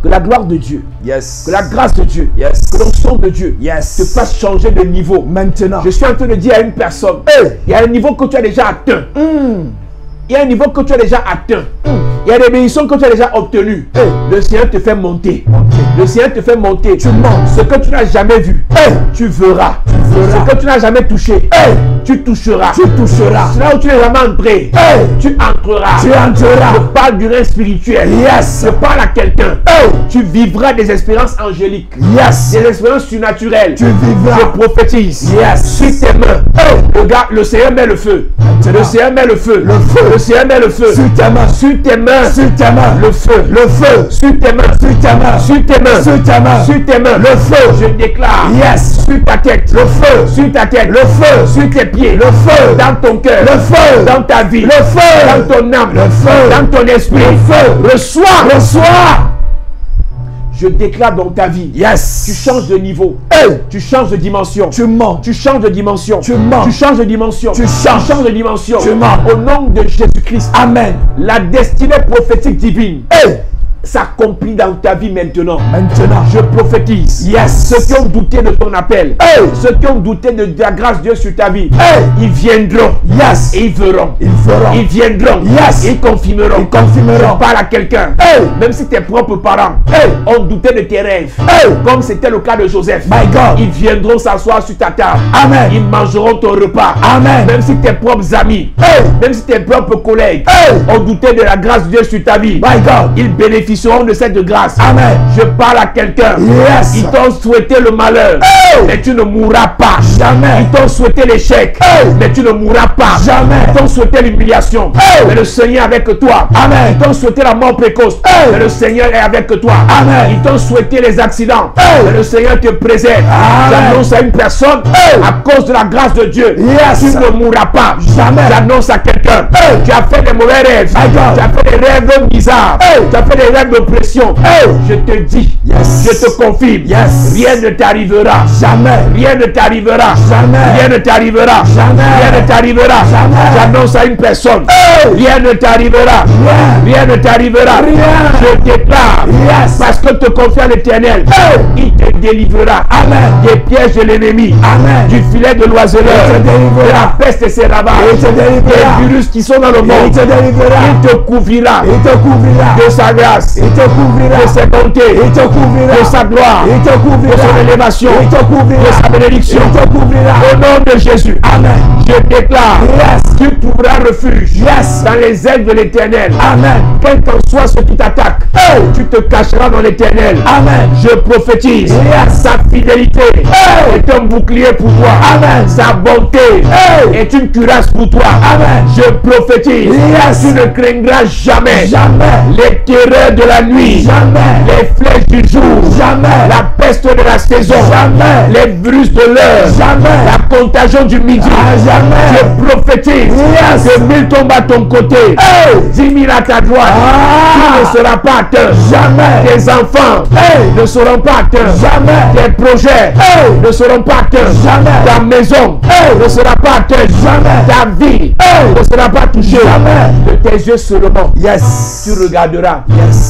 Que la gloire de Dieu. Yes. Que la grâce de Dieu. Yes. Que l'onction de Dieu. Yes. Te fasse changer de niveau. Maintenant. Je suis en train de dire à une personne. Hey. Il y a un niveau que tu as déjà atteint. Il y a un niveau que tu as déjà atteint. Il y a des bénédictions que tu as déjà obtenues. Le Seigneur te fait monter. Le Seigneur te fait monter. Tu montes. Ce que tu n'as jamais vu, tu verras. Ce que tu n'as jamais touché, tu toucheras. Tu toucheras. Là où tu n'es jamais entré, tu entreras. Tu entreras. Je parle du règne spirituel. Yes. Je parle à quelqu'un. Tu vivras des expériences angéliques. Yes. Des expériences surnaturelles. Tu vivras. Je prophétise. Yes. Sur tes mains. Regarde, le Seigneur met le feu. Le Seigneur met le feu. Le feu. Le Seigneur met le feu. Sur tes mains. Sur tes mains. Sur tes mains. Le feu. Le feu. Sur tes mains. Sur tes mains. Sur tes mains. Sur tes mains. Sur tes mains. Le feu. Je déclare. Yes. Sur ta tête. Le feu. Sur ta tête. Le feu. Sur tes pieds. Le feu. Dans ton cœur. Le feu. Dans ta vie. Le feu. Dans ton âme. Le feu. Dans ton esprit. Le feu. Reçois. Reçois. Je déclare dans ta vie. Yes. Tu changes de niveau. Tu changes de dimension. Tu montes. Tu changes de dimension. Tu montes. Tu changes de dimension. Tu changes de dimension. Tu montes. Au nom de Jésus-Christ. Amen. La destinée prophétique divine s'accomplit dans ta vie maintenant. Maintenant, je prophétise. Yes. Ceux qui ont douté de ton appel, ceux qui ont douté de la grâce de Dieu sur ta vie, ils viendront. Yes. Et ils verront. Ils verront. Ils viendront. Yes. Et ils confirmeront. Ils confirmeront. Je parle à quelqu'un. Même si tes propres parents ont douté de tes rêves, comme c'était le cas de Joseph, my God, ils viendront s'asseoir sur ta table. Amen. Ils mangeront ton repas. Amen. Même si tes propres amis, même si tes propres collègues ont douté de la grâce de Dieu sur ta vie, my God, ils bénéficieront de cette grâce. Amen. Je parle à quelqu'un. Yes. Ils t'ont souhaité le malheur, mais tu ne mourras pas. Jamais. Ils t'ont souhaité l'échec, mais tu ne mourras pas. Jamais. Ils t'ont souhaité l'humiliation, mais le Seigneur est avec toi. Amen. Ils t'ont souhaité la mort précoce, mais le Seigneur est avec toi. Amen. Ils t'ont souhaité les accidents, mais le Seigneur te préserve. J'annonce à une personne, à cause de la grâce de Dieu, tu ne mourras pas. Jamais. J'annonce à quelqu'un, tu as fait des mauvais rêves, tu as fait des rêves bizarres, tu as fait des rêves d'oppression. Je te dis, je te confirme, rien ne t'arrivera. Jamais. Rien ne t'arrivera. Jamais. Rien ne t'arrivera. Jamais. Rien ne t'arrivera. J'annonce à une personne, rien ne t'arrivera. Rien ne t'arrivera. Je déclare, parce que te confie à l'Éternel, il te délivrera. Amen. Des pièges de l'ennemi. Amen. Du filet de l'oiseleur, de la peste et ses ravages, des virus qui sont dans le monde. Il te couvrira. De sa grâce. Il te couvrira de ses bontés, il te couvrira de sa gloire, il te couvrira de son élévation, il te couvrira de sa bénédiction, il te couvrira au nom de Jésus. Amen. Je déclare, tu trouveras refuge dans les ailes de l'Éternel. Amen. Quel qu'en soit ce qui t'attaque, tu te cacheras dans l'Éternel. Amen. Je prophétise, sa fidélité est un bouclier pour toi. Amen. Sa bonté est une cuirasse pour toi. Amen. Je prophétise, tu ne craindras jamais les terreurs de la nuit, les flèches du jour, la peste de la saison, les virus de l'heure, la contagion du midi. Je prophétise que 1000 tombent à ton côté, 10 000 à ta droite. Tu ne seras pas atteint. Tes enfants ne seront pas atteints. Tes projets ne seront pas atteints. Ta maison ne sera pas atteinte. Ta vie ne sera pas touchée. De tes yeux seulement, tu regarderas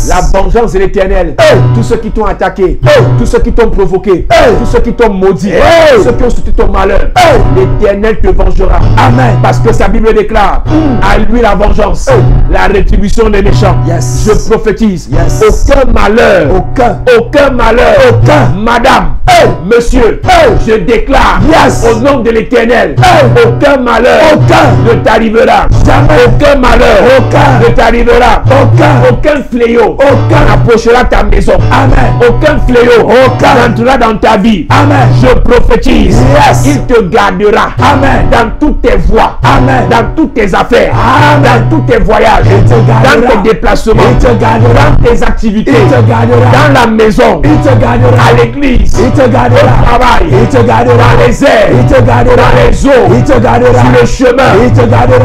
la vengeance de l'Éternel. Tous ceux qui t'ont attaqué, tous ceux qui t'ont provoqué, tous ceux qui t'ont maudit, tous ceux qui ont soutenu ton malheur, l'Éternel te vengera. Amen. Parce que sa Bible déclare, à lui la vengeance, la rétribution des méchants. Je prophétise, aucun malheur, aucun malheur, madame, monsieur, je déclare, au nom de l'Éternel, aucun malheur ne t'arrivera. Aucun malheur ne t'arrivera. Aucun fléau n'approchera ta maison. Amen. Aucun fléau n'entrera dans ta vie. Amen. Je prophétise, il te gardera. Amen. Dans toutes tes voies. Amen. Dans toutes tes affaires. Amen. Dans tous tes voyages. Dans tes déplacements. Dans tes activités. Dans la maison. À l'église. Au travail. Dans les airs. Dans les eaux. Sur le chemin.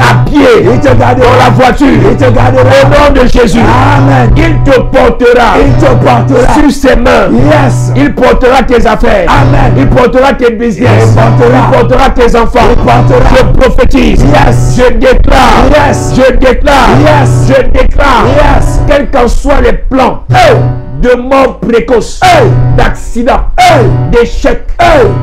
À pied. Dans la voiture. Au nom de Jésus. Amen. Il te portera. Sur ses mains. Il portera tes affaires. Amen. Il portera tes business. Il portera tes enfants. Je prophétise. Je déclare. Je déclare. Quels qu'en soient les plans de mort précoce, d'accident, d'échec,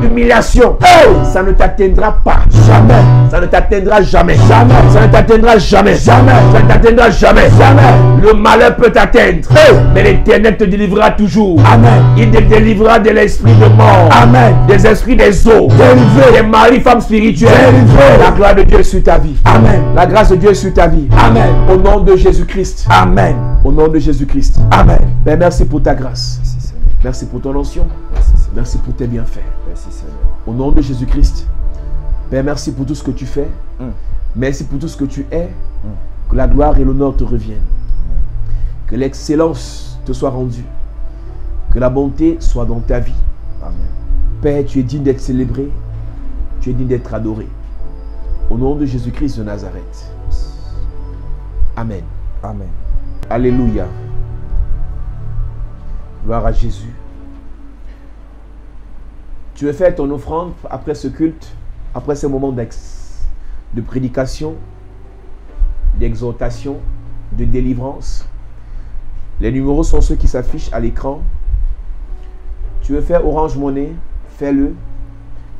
d'humiliation, ça ne t'atteindra pas. Jamais. Ça ne t'atteindra jamais. Jamais. Ça ne t'atteindra jamais. Jamais. Ça ne t'atteindra jamais. Jamais. Le malheur peut t'atteindre. Mais l'Éternel te délivrera toujours. Amen. Il te délivrera de l'esprit de mort. Amen. Des esprits des eaux. Délivré. Des maris, femmes spirituelles. Délivré. La gloire de Dieu est sur ta vie. Amen. La grâce de Dieu est sur ta vie. Amen. Au nom de Jésus-Christ. Amen. Au nom de Jésus-Christ. Amen. Père, merci pour ta grâce. Merci, Seigneur. Merci pour ton onction. Merci, Seigneur. Merci pour tes bienfaits. Merci, Seigneur. Au nom de Jésus-Christ. Père, merci pour tout ce que tu fais. Merci pour tout ce que tu es. Que la gloire et l'honneur te reviennent. Que l'excellence te soit rendue. Que la bonté soit dans ta vie. Amen. Père, tu es digne d'être célébré. Tu es digne d'être adoré. Au nom de Jésus-Christ de Nazareth. Amen. Amen. Alléluia. Gloire à Jésus. Tu veux faire ton offrande après ce culte, après ce moment de prédication, d'exhortation, de délivrance. Les numéros sont ceux qui s'affichent à l'écran. Tu veux faire Orange Money, fais-le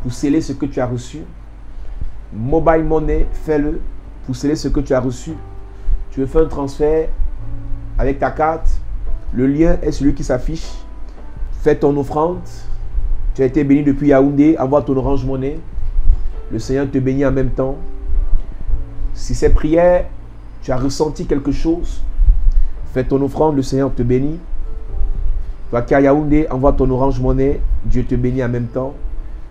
pour sceller ce que tu as reçu. Mobile Money, fais-le pour sceller ce que tu as reçu. Tu veux faire un transfert avec ta carte, le lien est celui qui s'affiche. Fais ton offrande. Tu as été béni depuis Yaoundé, envoie ton Orange Money. Le Seigneur te bénit en même temps. Si ces prières, tu as ressenti quelque chose, fais ton offrande, le Seigneur te bénit. Toi qui es à Yaoundé, envoie ton Orange Money, Dieu te bénit en même temps.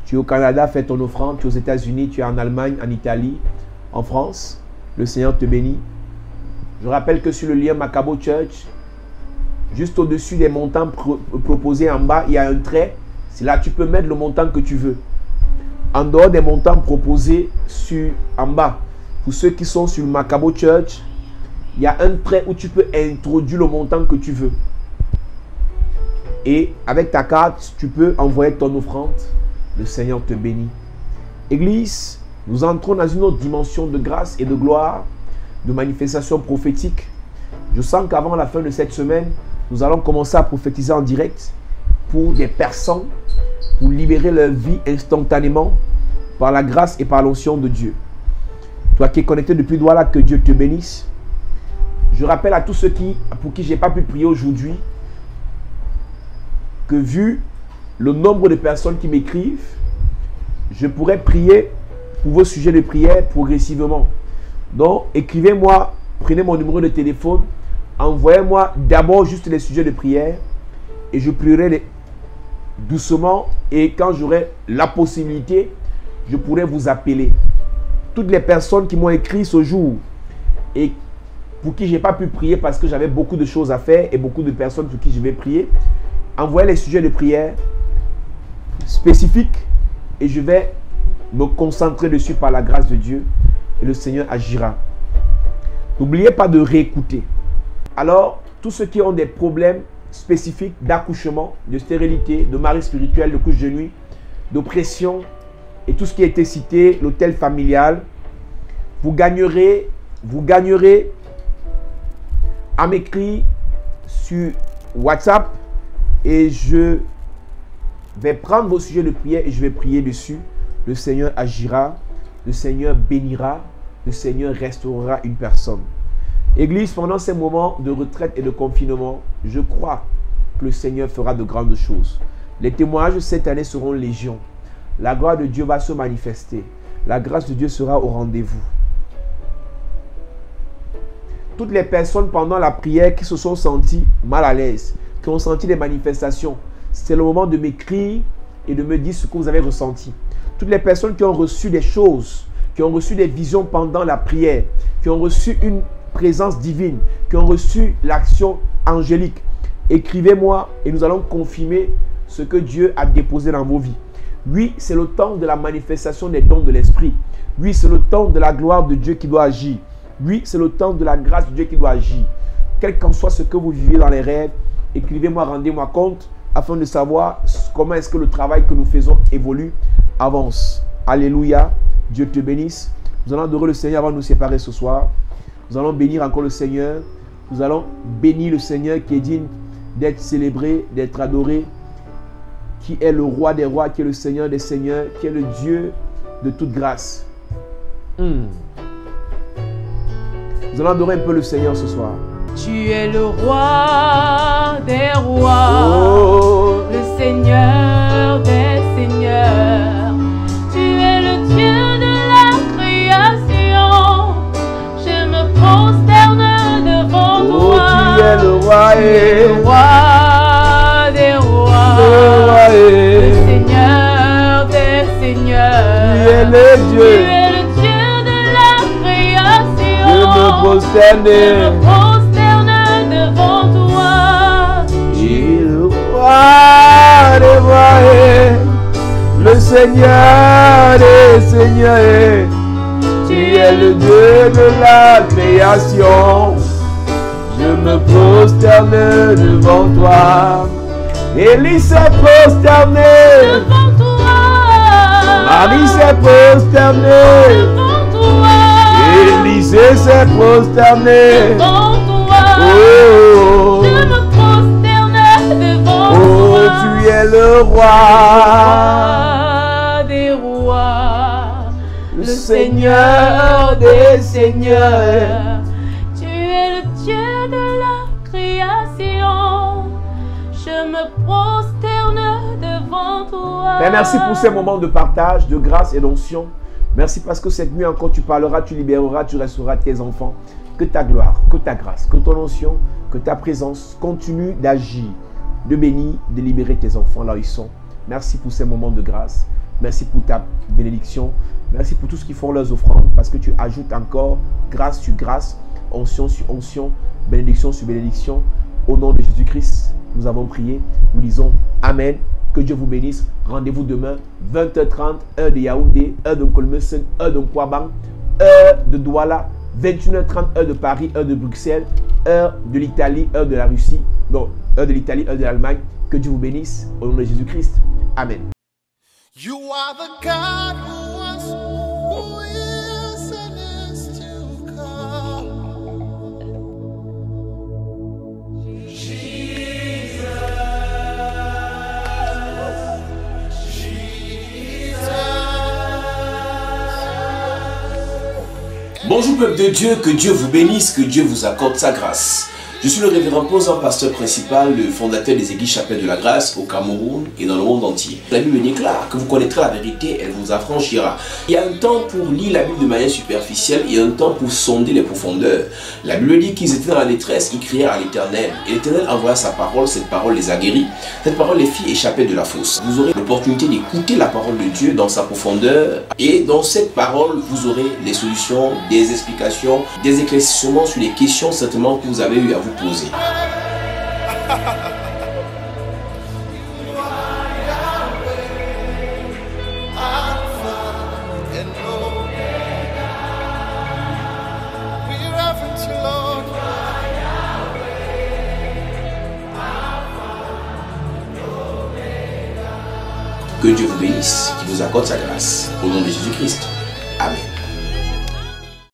Tu es au Canada, fais ton offrande. Tu es aux États-Unis, tu es en Allemagne, en Italie, en France, le Seigneur te bénit. Je rappelle que sur le lien Macabo Church, juste au-dessus des montants proposés en bas, il y a un trait. C'est là que tu peux mettre le montant que tu veux. En dehors des montants proposés en bas, pour ceux qui sont sur le Macabo Church, il y a un trait où tu peux introduire le montant que tu veux. Et avec ta carte, tu peux envoyer ton offrande. Le Seigneur te bénit. Église, nous entrons dans une autre dimension de grâce et de gloire, de manifestation prophétique. Je sens qu'avant la fin de cette semaine, nous allons commencer à prophétiser en direct pour des personnes, pour libérer leur vie instantanément par la grâce et par l'onction de Dieu. Toi qui es connecté depuis Douala, que Dieu te bénisse. Je rappelle à tous ceux pour qui je n'ai pas pu prier aujourd'hui, que vu le nombre de personnes qui m'écrivent, je pourrais prier pour vos sujets de prière progressivement. Donc, écrivez-moi, prenez mon numéro de téléphone, envoyez-moi d'abord juste les sujets de prière et je prierai doucement, et quand j'aurai la possibilité, je pourrai vous appeler. Toutes les personnes qui m'ont écrit ce jour et pour qui je n'ai pas pu prier parce que j'avais beaucoup de choses à faire et beaucoup de personnes pour qui je vais prier, envoyez les sujets de prière spécifiques et je vais me concentrer dessus par la grâce de Dieu et le Seigneur agira. N'oubliez pas de réécouter. Alors, tous ceux qui ont des problèmes spécifiques d'accouchement, de stérilité, de mari spirituel, de couche de nuit, d'oppression et tout ce qui a été cité, l'hôtel familial, vous gagnerez à m'écrire sur WhatsApp et je vais prendre vos sujets de prière et je vais prier dessus. Le Seigneur agira, le Seigneur bénira, le Seigneur restaurera une personne. Église, pendant ces moments de retraite et de confinement, je crois que le Seigneur fera de grandes choses. Les témoignages cette année seront légion. La gloire de Dieu va se manifester. La grâce de Dieu sera au rendez-vous. Toutes les personnes pendant la prière qui se sont senties mal à l'aise, qui ont senti des manifestations, c'est le moment de m'écrire et de me dire ce que vous avez ressenti. Toutes les personnes qui ont reçu des choses, qui ont reçu des visions pendant la prière, qui ont reçu une présence divine, qui ont reçu l'action angélique, écrivez-moi et nous allons confirmer ce que Dieu a déposé dans vos vies. Oui, c'est le temps de la manifestation des dons de l'Esprit. Oui, c'est le temps de la gloire de Dieu qui doit agir. Oui, c'est le temps de la grâce de Dieu qui doit agir. Quel qu'en soit ce que vous vivez dans les rêves, écrivez-moi, rendez-moi compte afin de savoir comment est-ce que le travail que nous faisons évolue, avance. Alléluia. Dieu te bénisse. Nous allons adorer le Seigneur avant de nous séparer ce soir. Nous allons bénir encore le Seigneur. Nous allons bénir le Seigneur qui est digne d'être célébré, d'être adoré, qui est le roi des rois, qui est le Seigneur des seigneurs, qui est le Dieu de toute grâce. Nous allons adorer un peu le Seigneur ce soir. Tu es le roi des rois, Oh, le Seigneur des seigneurs. Tu es le Dieu de la création. Je me prosterne devant oh, toi. tu es le roi et Le roi des rois, le roi le et Seigneur des seigneurs. tu es le Tu Dieu. es le Dieu de la création. Je me prosterne. Je me prosterne devant toi. Tu es le roi des rois et le Seigneur des seigneurs. Tu es le Dieu de la création. Je me prosterne devant toi. Élie s'est prosterné. Devant toi. Marie s'est prosternée. Devant toi. Élisée s'est prosterné. Devant toi. Oh, Je me prosterne devant oh, toi. tu es le roi, Roi des rois, le Seigneur des seigneurs. Tu es le Dieu de la création. Je me prosterne devant toi. Père, merci pour ces moments de partage, de grâce et d'onction. Merci parce que cette nuit encore tu parleras, tu libéreras, tu resteras tes enfants. Que ta gloire, que ta grâce, que ton onction, que ta présence continue d'agir, de bénir, de libérer tes enfants là où ils sont. Merci pour ces moments de grâce. Merci pour ta bénédiction. Merci pour tout ce qu'ils font leurs offrandes parce que tu ajoutes encore grâce sur grâce, onction sur onction, bénédiction sur bénédiction. Au nom de Jésus-Christ, nous avons prié. Nous disons Amen. Que Dieu vous bénisse. Rendez-vous demain, 20h30, heure de Yaoundé, heure de Nkolmesen, heure de Nkwabang, heure de Douala, 21h30, heure de Paris, heure de Bruxelles, heure de l'Italie, heure de la Russie, non, heure de l'Italie, heure de l'Allemagne. Que Dieu vous bénisse. Au nom de Jésus-Christ. Amen. You are the God who was, who is, and is to come. Bonjour peuple de Dieu, que Dieu vous bénisse, que Dieu vous accorde sa grâce. Je suis le révérend Posant, pasteur principal, le fondateur des églises Chapelle de la Grâce au Cameroun et dans le monde entier. La Bible déclare que vous connaîtrez la vérité, elle vous affranchira. Il y a un temps pour lire la Bible de manière superficielle et un temps pour sonder les profondeurs. La Bible dit qu'ils étaient dans la détresse, ils crièrent à l'Éternel. Et l'Éternel envoya sa parole, cette parole les a guéris. Cette parole les fit échapper de la fosse. Vous aurez l'opportunité d'écouter la parole de Dieu dans sa profondeur. Et dans cette parole, vous aurez les solutions, des explications, des éclaircissements sur les questions certainement que vous avez eu à vous poser. Que Dieu vous bénisse, qu'il vous accorde sa grâce. Au nom de Jésus-Christ.